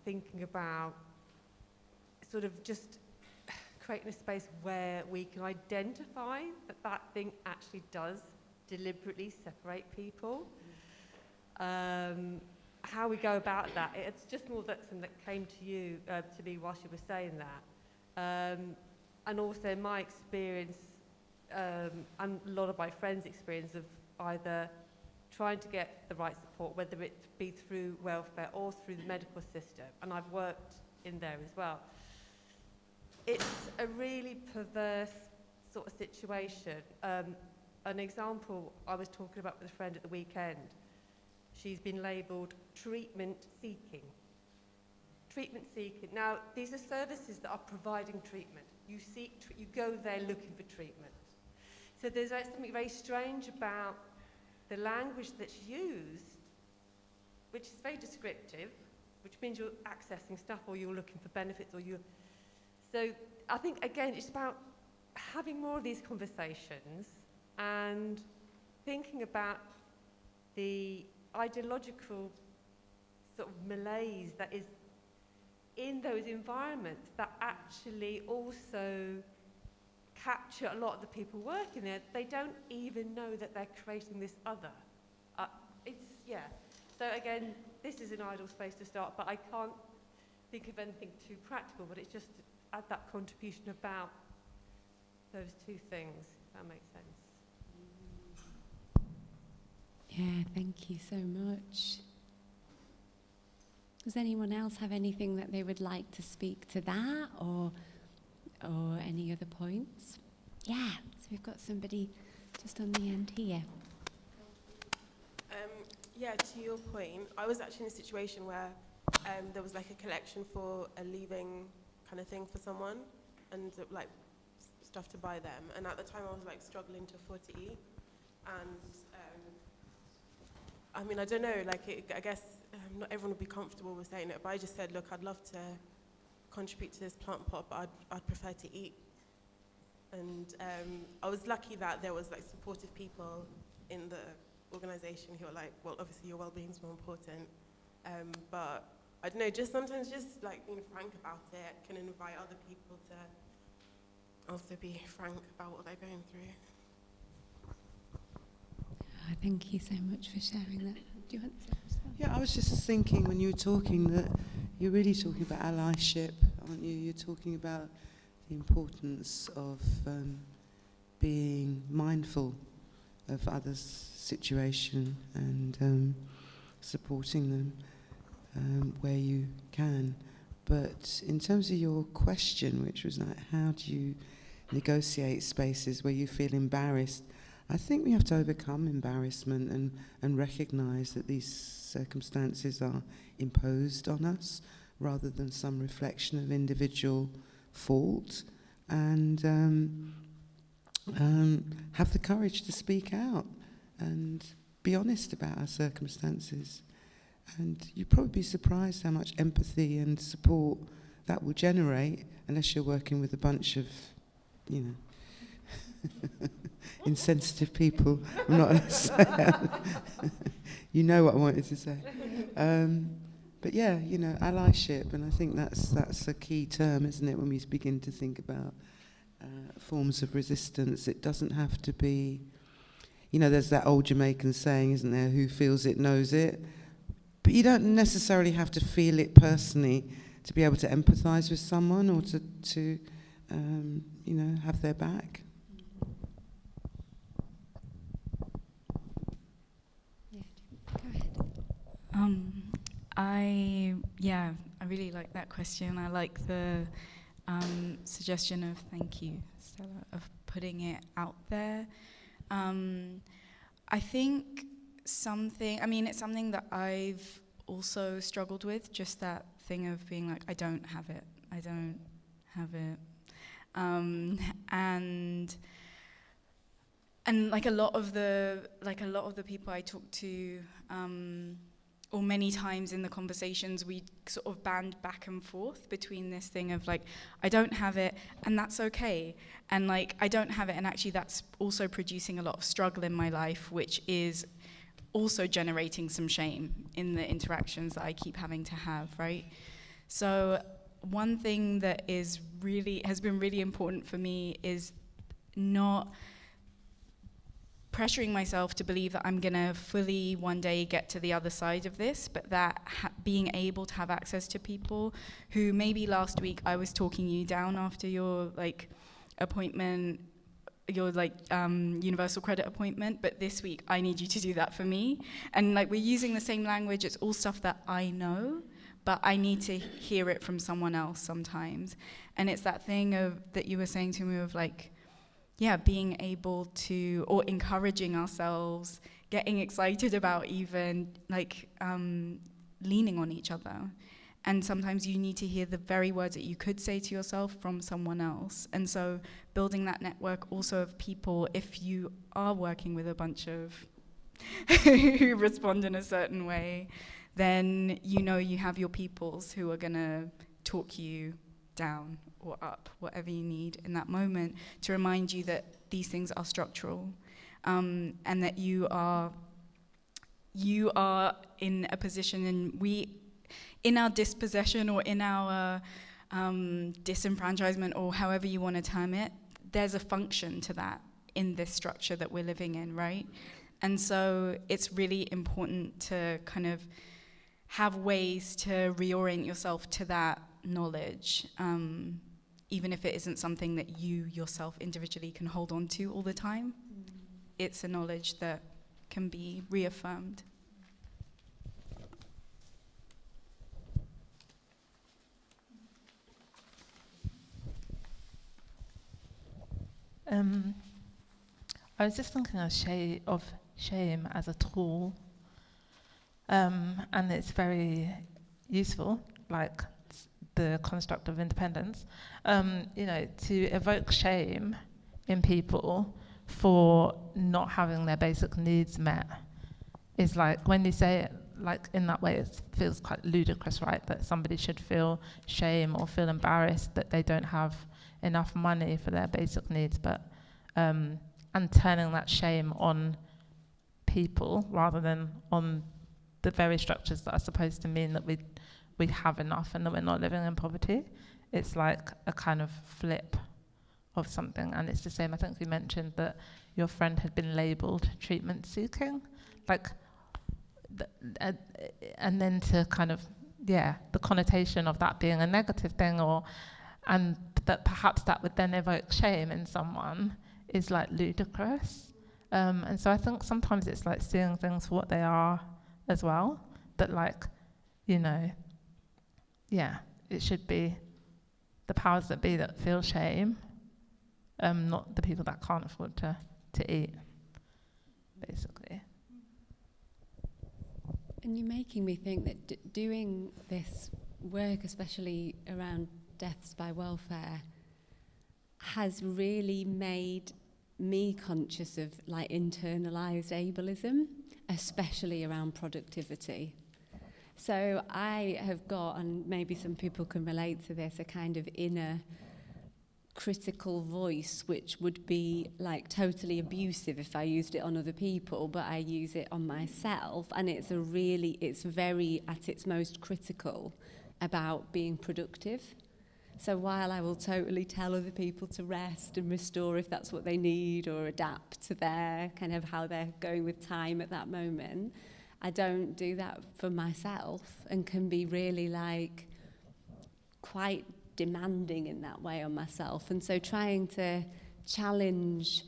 thinking about sort of just creating a space where we can identify that that thing actually does deliberately separate people. How we go about that, it's just more that something that came to you, to me whilst you were saying that. And also my experience, and a lot of my friends' experience of either trying to get the right support, whether it be through welfare or through the medical system, and I've worked in there as well. It's a really perverse sort of situation. An example I was talking about with a friend at the weekend, she's been labelled treatment seeking. Treatment seeking. Now, these are services that are providing treatment. You seek, you go there looking for treatment. So there's something very strange about the language that's used, which is very descriptive, which means you're accessing stuff or you're looking for benefits or you're... So I think, again, it's about having more of these conversations and thinking about the ideological sort of malaise that is in those environments that actually also capture a lot of the people working there. They don't even know that they're creating this other. So again, this is an idle space to start, but I can't think of anything too practical, but it's just to add that contribution about those two things, if that makes sense. Yeah, thank you so much. Does anyone else have anything that they would like to speak to that, or any other points? Yeah, so we've got somebody just on the end here. Yeah, to your point, I was actually in a situation where there was like a collection for a leaving kind of thing for someone, and like stuff to buy them. And at the time, I was like struggling to afford to eat, and I mean, I don't know, like I guess not everyone would be comfortable with saying it, but I just said, look, I'd love to contribute to this plant pot, but I'd prefer to eat. And I was lucky that there was like supportive people in the organisation who were like, well, obviously your well-being is more important, but I don't know, just sometimes just like being frank about it can invite other people to also be frank about what they're going through. Oh, thank you so much for sharing that. Do you want to respond? Yeah, I was just thinking when you were talking that you're really talking about allyship, aren't you? You're talking about the importance of being mindful of others' situation and supporting them where you can. But in terms of your question, which was like, how do you negotiate spaces where you feel embarrassed? I think we have to overcome embarrassment and recognise that these circumstances are imposed on us rather than some reflection of individual fault, and have the courage to speak out and be honest about our circumstances. And you'd probably be surprised how much empathy and support that will generate, unless you're working with a bunch of, you know, insensitive people. I'm not going to say that. You know what I wanted to say. But yeah, you know, allyship, and I think that's a key term, isn't it, when we begin to think about forms of resistance. It doesn't have to be, you know, there's that old Jamaican saying, isn't there, who feels it knows it. But you don't necessarily have to feel it personally to be able to empathise with someone or to you know, have their back. Yeah, go ahead. I really like that question. I like the suggestion of, thank you, Stella, of putting it out there. I think it's something that I've also struggled with, just that thing of being like, I don't have it. And like a lot of the people I talk to, or many times in the conversations, we sort of band back and forth between this thing of like, I don't have it, and that's okay. And like, I don't have it, and actually that's also producing a lot of struggle in my life, which is also generating some shame in the interactions that I keep having to have, right? So one thing that has been really important for me is not pressuring myself to believe that I'm gonna fully one day get to the other side of this, but that being able to have access to people who maybe last week I was talking you down after your like appointment, your like universal credit appointment, but this week I need you to do that for me. And like, we're using the same language, it's all stuff that I know, but I need to hear it from someone else sometimes. And it's that thing of that you were saying to me of like, yeah, being able to, or encouraging ourselves, getting excited about even like leaning on each other. And sometimes you need to hear the very words that you could say to yourself from someone else. And so building that network also of people, if you are working with a bunch of who respond in a certain way, then you know you have your peoples who are gonna talk you down or up, whatever you need in that moment, to remind you that these things are structural, and that you are in a position, and we, in our dispossession or in our disenfranchisement, or however you want to term it, there's a function to that in this structure that we're living in, right? And so it's really important to kind of have ways to reorient yourself to that knowledge, even if it isn't something that you yourself individually can hold on to all the time. It's a knowledge that can be reaffirmed. I was just thinking of shame as a tool, and it's very useful, like the construct of independence, to evoke shame in people for not having their basic needs met is like, when you say it like in that way, it feels quite ludicrous, right? That somebody should feel shame or feel embarrassed that they don't have enough money for their basic needs, but and turning that shame on people rather than on the very structures that are supposed to mean that we have enough and that we're not living in poverty. It's like a kind of flip of something. And it's the same, I think you mentioned that your friend had been labelled treatment seeking, like, and then to kind of, the connotation of that being a negative thing, and that perhaps that would then evoke shame in someone is like ludicrous. And so I think sometimes it's like seeing things for what they are as well, that like, it should be the powers that be that feel shame, not the people that can't afford to eat, basically. And you're making me think that doing this work, especially around deaths by welfare, has really made me conscious of like internalized ableism, especially around productivity. So I have got, and maybe some people can relate to this, a kind of inner critical voice which would be like totally abusive if I used it on other people, but I use it on myself, and it's very at its most critical about being productive. So while I will totally tell other people to rest and restore if that's what they need, or adapt to their kind of how they're going with time at that moment, I don't do that for myself, and can be really like quite demanding in that way on myself. And so trying to challenge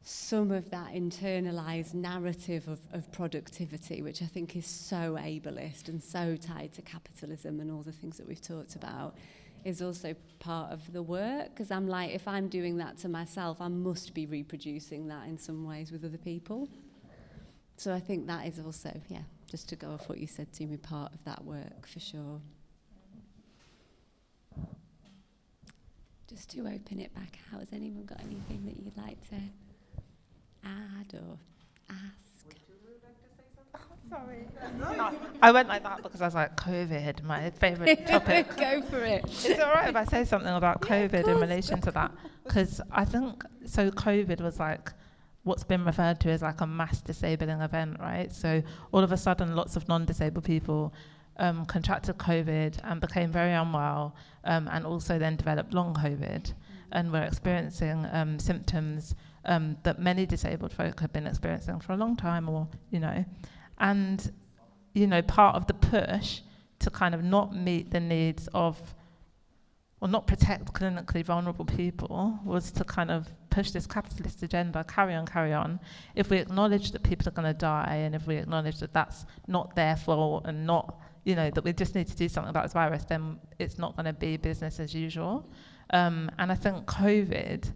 some of that internalized narrative of productivity, which I think is so ableist and so tied to capitalism and all the things that we've talked about, is also part of the work. Because I'm like, if I'm doing that to myself, I must be reproducing that in some ways with other people. So I think that is also, just to go off what you said to me, part of that work for sure. Just to open it back out, has anyone got anything that you'd like to add or ask? Would you like to say something? Sorry. No, I went like that because I was like, COVID, my favourite topic. Go for it. Is it all right if I say something about COVID in relation to that? Because I think, so COVID was like what's been referred to as like a mass disabling event, right? So all of a sudden, lots of non-disabled people contracted COVID and became very unwell, and also then developed long COVID, and were experiencing symptoms that many disabled folk have been experiencing for a long time, or, you know. And, you know, part of the push to kind of not meet the needs of, or not protect clinically vulnerable people, was to kind of push this capitalist agenda, carry on. If we acknowledge that people are going to die, and if we acknowledge that that's not their fault, and not, you know, that we just need to do something about this virus, then it's not going to be business as usual. And I think COVID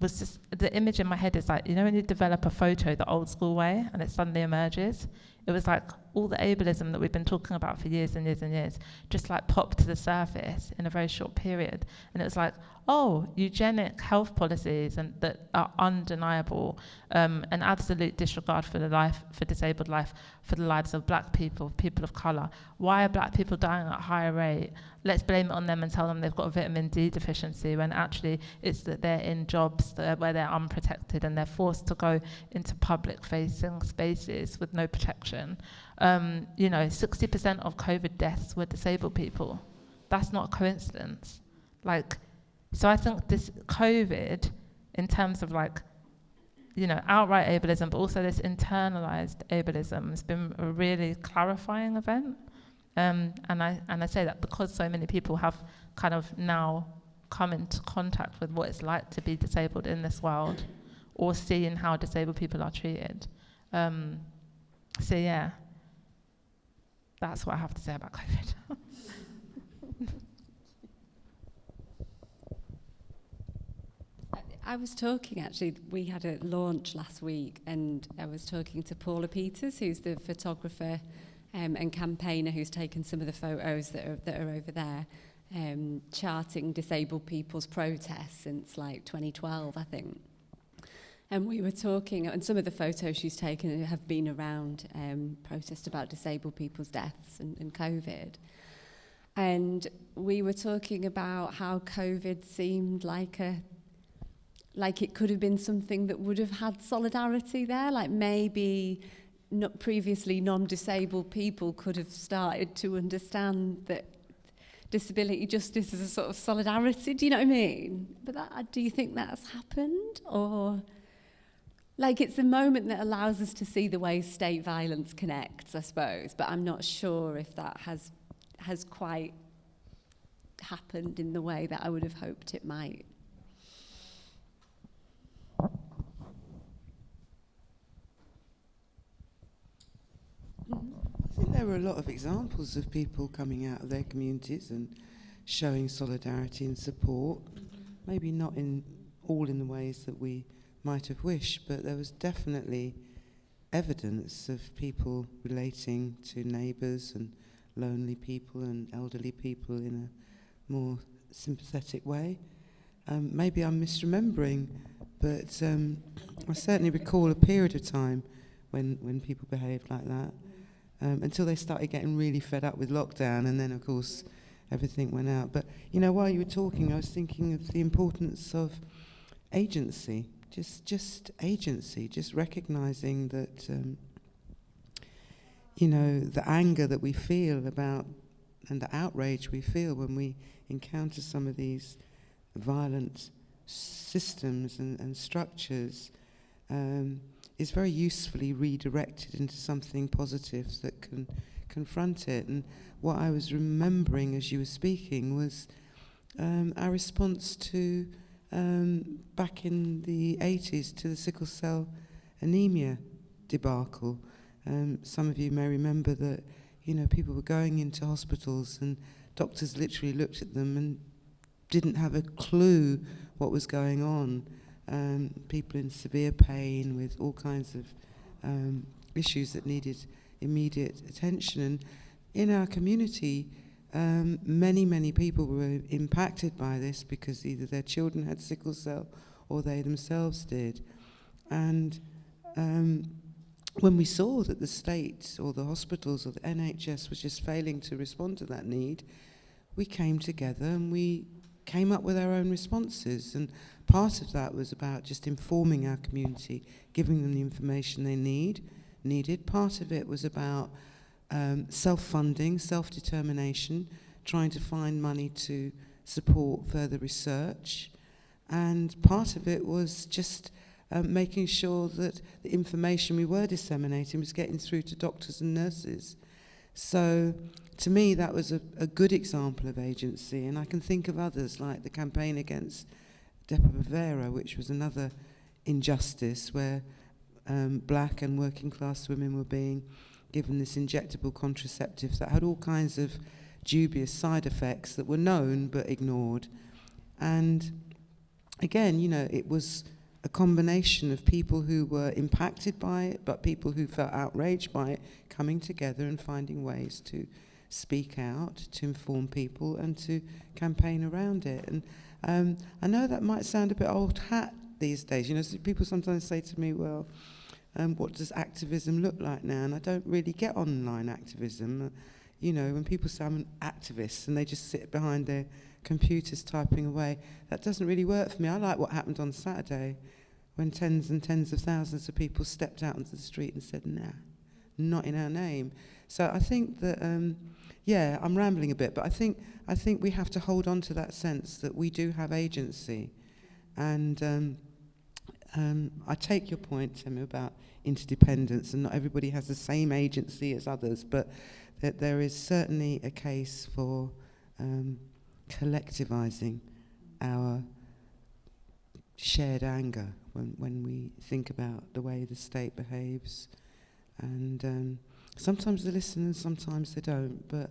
was just, the image in my head is like, you know, when you develop a photo the old school way and it suddenly emerges, it was like all the ableism that we've been talking about for years and years and years just like popped to the surface in a very short period. And it was like, oh, eugenic health policies and that are undeniable, an absolute disregard for the life, for disabled life, for the lives of black people, people of colour. Why are black people dying at a higher rate? Let's blame it on them and tell them they've got a vitamin D deficiency, when actually it's that they're in jobs where they're unprotected and they're forced to go into public-facing spaces with no protection. You know, 60% of COVID deaths were disabled people. That's not a coincidence. Like, so I think this COVID, in terms of like, you know, outright ableism, but also this internalized ableism, has been a really clarifying event. And I say that because so many people have kind of now come into contact with what it's like to be disabled in this world, or seeing how disabled people are treated. So yeah, that's what I have to say about COVID. I was talking, actually, we had a launch last week, and I was talking to Paula Peters, who's the photographer and campaigner who's taken some of the photos that are over there, charting disabled people's protests since like 2012, I think. And we were talking, and some of the photos she's taken have been around protests about disabled people's deaths and COVID. And we were talking about how COVID seemed like it could have been something that would have had solidarity there, like maybe not previously non-disabled people could have started to understand that disability justice is a sort of solidarity. Do you know what I mean? But do you think that's happened? Or like it's a moment that allows us to see the way state violence connects, I suppose, but I'm not sure if that has quite happened in the way that I would have hoped it might. I think there were a lot of examples of people coming out of their communities and showing solidarity and support. Maybe not all in the ways that we might have wished, but there was definitely evidence of people relating to neighbours and lonely people and elderly people in a more sympathetic way. Maybe I'm misremembering, but I certainly recall a period of time when people behaved like that. Until they started getting really fed up with lockdown, and then of course everything went out. But you know, while you were talking, I was thinking of the importance of agency, just agency, just recognizing that you know, the anger that we feel about and the outrage we feel when we encounter some of these violent systems and structures is very usefully redirected into something positive that can confront it. And what I was remembering as you were speaking was our response to, back in the 80s, to the sickle cell anemia debacle. Some of you may remember that, you know, people were going into hospitals and doctors literally looked at them and didn't have a clue what was going on. People in severe pain with all kinds of issues that needed immediate attention. And in our community, many people were impacted by this because either their children had sickle cell or they themselves did. And when we saw that the state or the hospitals or the NHS was just failing to respond to that need, we came together and we came up with our own responses. And part of that was about just informing our community, giving them the information they needed. Part of it was about self-funding, self-determination, trying to find money to support further research. And part of it was just making sure that the information we were disseminating was getting through to doctors and nurses. So to me, that was a good example of agency, and I can think of others like the campaign against Depo-Provera, which was another injustice where black and working class women were being given this injectable contraceptive that had all kinds of dubious side effects that were known but ignored. And again, you know, it was a combination of people who were impacted by it, but people who felt outraged by it, coming together and finding ways to speak out, to inform people, and to campaign around it. And I know that might sound a bit old hat these days. You know, so people sometimes say to me, well, what does activism look like now? And I don't really get online activism. You know, when people say I'm an activist and they just sit behind their computers typing away, that doesn't really work for me. I like what happened on Saturday when tens and tens of thousands of people stepped out onto the street and said, nah, not in our name. So I think that, yeah, I'm rambling a bit, but I think we have to hold on to that sense that we do have agency. And I take your point, Tim, about interdependence, and not everybody has the same agency as others, but that there is certainly a case for collectivizing our shared anger when we think about the way the state behaves. And sometimes they listen and sometimes they don't, but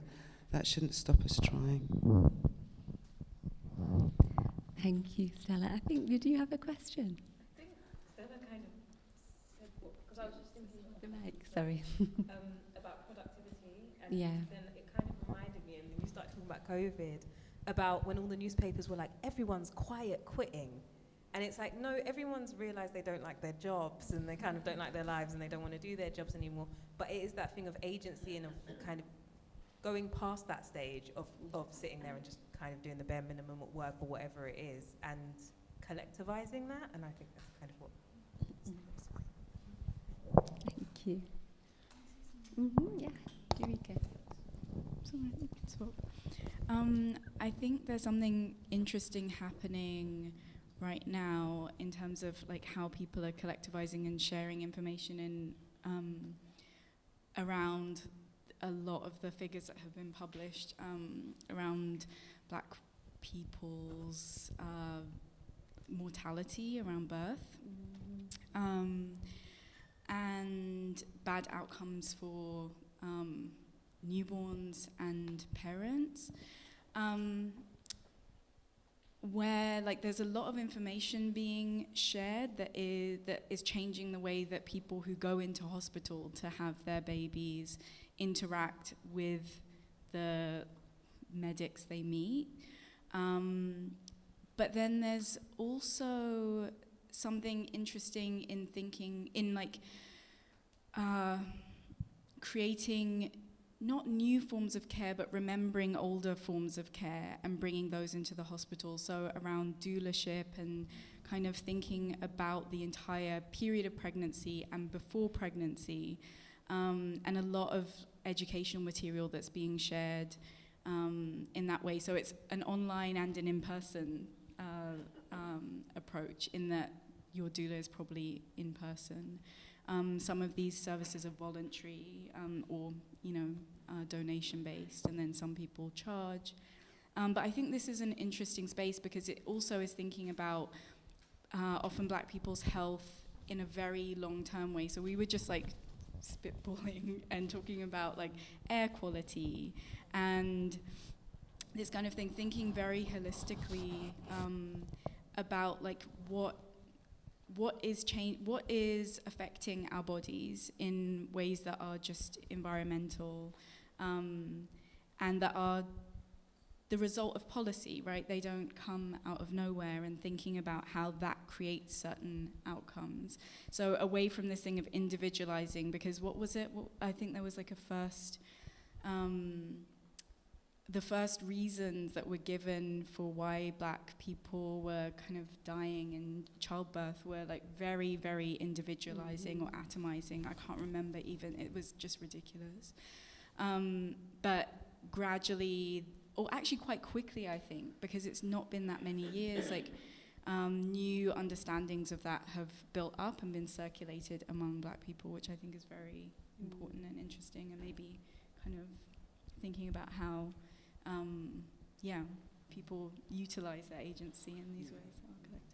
that shouldn't stop us trying. Thank you, Stella. I think, did you have a question? I think Stella kind of said what, because I was just thinking The mic, sorry. about productivity, and Yeah. then it kind of reminded me, and then you started talking about COVID, about when all the newspapers were like, everyone's quiet quitting. And it's like, no, everyone's realized they don't like their jobs and they kind of don't like their lives and they don't want to do their jobs anymore. But it is that thing of agency and of kind of going past that stage of sitting there and just kind of doing the bare minimum at work or whatever it is and collectivizing that. And I think that's kind of what. Thank you. Yeah, Derica. Sorry, you can swap. I think there's something interesting happening right now in terms of like how people are collectivizing and sharing information in around a lot of the figures that have been published around black people's mortality around birth and bad outcomes for newborns and parents, where like there's a lot of information being shared that is changing the way that people who go into hospital to have their babies interact with the medics they meet. But then there's also something interesting in thinking in like creating not new forms of care, but remembering older forms of care and bringing those into the hospital. So around doulaship and kind of thinking about the entire period of pregnancy and before pregnancy, and a lot of educational material that's being shared in that way. So it's an online and an in-person approach in that your doula is probably in person. Some of these services are voluntary or, donation-based, and then some people charge. But I think this is an interesting space because it also is thinking about often black people's health in a very long-term way. So we were just like spitballing and talking about like air quality and this kind of thing, thinking very holistically about like what is affecting our bodies in ways that are just environmental, and that are the result of policy, right? They don't come out of nowhere, and thinking about how that creates certain outcomes. So away from this thing of individualizing, because what was it? I think there was like a first, the first reasons that were given for why black people were kind of dying in childbirth were like very, very individualizing or atomizing. I can't remember even, it was just ridiculous. But gradually, or actually quite quickly, I think, because it's not been that many years, like new understandings of that have built up and been circulated among black people, which I think is very important and interesting, and maybe kind of thinking about how people utilize their agency in these ways that are collective.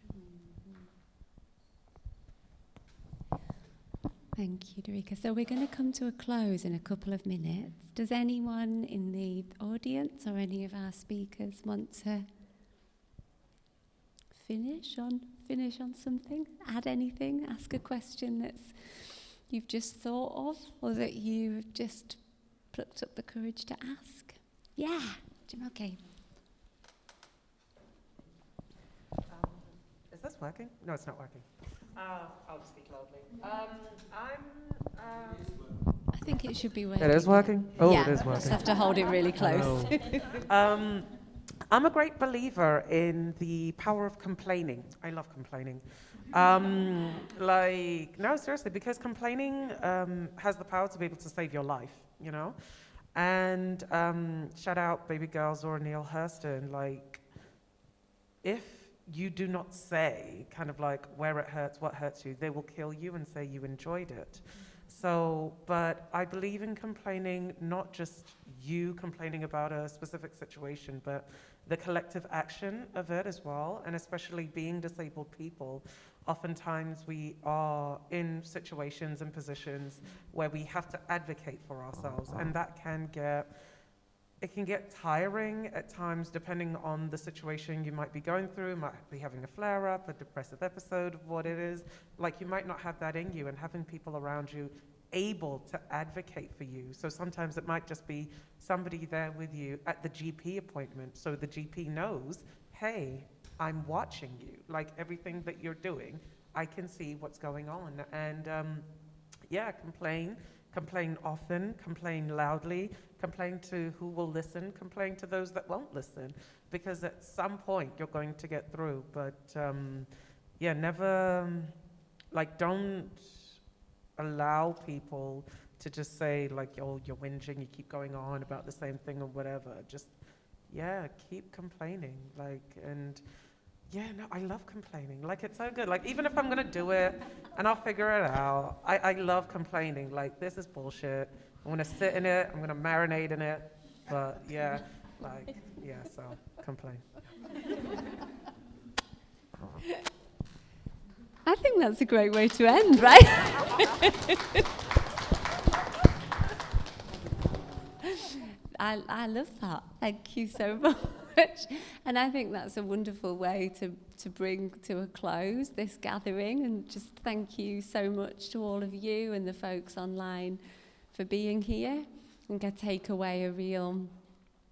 Thank you, Derica. So we're going to come to a close in a couple of minutes. Does anyone in the audience or any of our speakers want to finish on something? Add anything? Ask a question that's you've just thought of, or that you've just plucked up the courage to ask? Yeah, okay. Is this working? No, it's not working. I'll speak loudly. I think it should be working. It is working? Oh, yeah, it is just working. have to hold it really close. I'm a great believer in the power of complaining. I love complaining. No, seriously, because complaining has the power to be able to save your life, you know? And shout out baby girl Zora Neale Hurston, like, if you do not say kind of like where it hurts, what hurts you, they will kill you and say you enjoyed it. So, but I believe in complaining, not just you complaining about a specific situation, but the collective action of it as well, and especially being disabled people. Oftentimes we are in situations and positions where we have to advocate for ourselves, and that can get tiring at times, depending on the situation you might be going through. You might be having a flare-up, a depressive episode of what it is. Like, you might not have that in you, and having people around you able to advocate for you. So sometimes it might just be somebody there with you at the GP appointment, so the GP knows, hey, I'm watching you. Like, everything that you're doing, I can see what's going on. And complain often, complain loudly, complain to who will listen, complain to those that won't listen, because at some point you're going to get through. But never, don't allow people to just say, like, oh, you're whinging, you keep going on about the same thing or whatever. Just, keep complaining. I love complaining. Like, it's so good. Like, even if I'm going to do it and I'll figure it out, I love complaining. Like, this is bullshit. I'm going to sit in it. I'm going to marinate in it. But, so complain. I think that's a great way to end, right? I love that. Thank you so much. And I think that's a wonderful way to bring to a close this gathering. And just thank you so much to all of you and the folks online for being here, and take away a real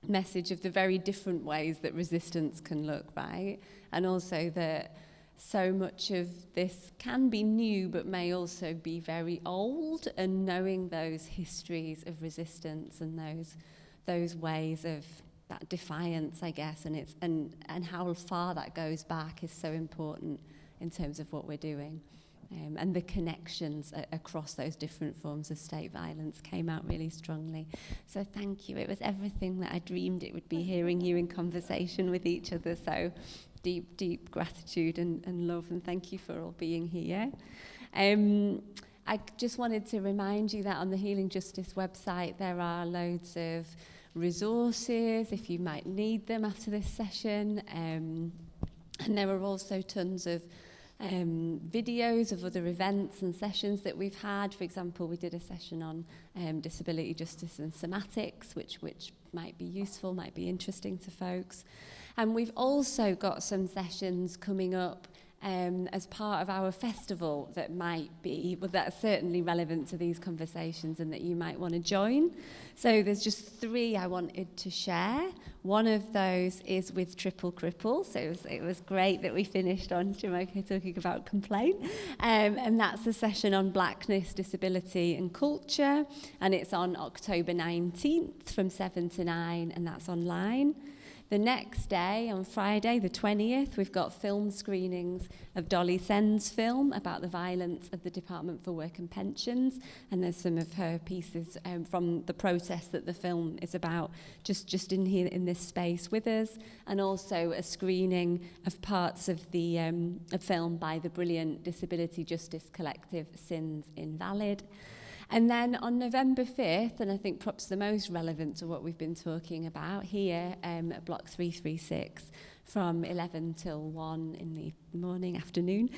message of the very different ways that resistance can look, right? And also that so much of this can be new, but may also be very old, and knowing those histories of resistance and those ways of that defiance, I guess, and how far that goes back is so important in terms of what we're doing. And the connections across those different forms of state violence came out really strongly. So thank you. It was everything that I dreamed it would be, hearing you in conversation with each other. So deep, deep gratitude and love, and thank you for all being here. I just wanted to remind you that on the Healing Justice website there are loads of resources if you might need them after this session, and there are also tons of videos of other events and sessions that we've had. For example, we did a session on disability justice and somatics, which might be useful, might be interesting to folks. And we've also got some sessions coming up as part of our festival that might be, well, that's certainly relevant to these conversations and that you might want to join. So there's just 3 I wanted to share. One of those is with Triple Cripple, so it was great that we finished on Jamaica talking about complaint. And that's a session on blackness, disability and culture, and it's on October 19th from 7 to 9, and that's online. The next day, on Friday, the 20th, we've got film screenings of Dolly Sen's film about the violence of the Department for Work and Pensions, and there's some of her pieces from the protest that the film is about, just in here in this space with us, and also a screening of parts of the a film by the brilliant disability justice collective Sins Invalid. And then on November 5th, and I think perhaps the most relevant to what we've been talking about here at Block 336, from 11 till 1 in the morning, afternoon,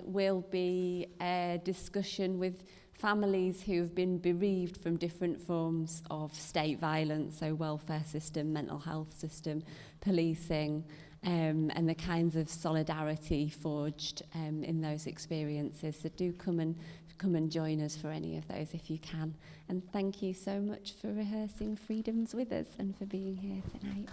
will be a discussion with families who've been bereaved from different forms of state violence, so welfare system, mental health system, policing, and the kinds of solidarity forged in those experiences. So do come and join us for any of those if you can. And thank you so much for rehearsing Freedoms with us and for being here tonight.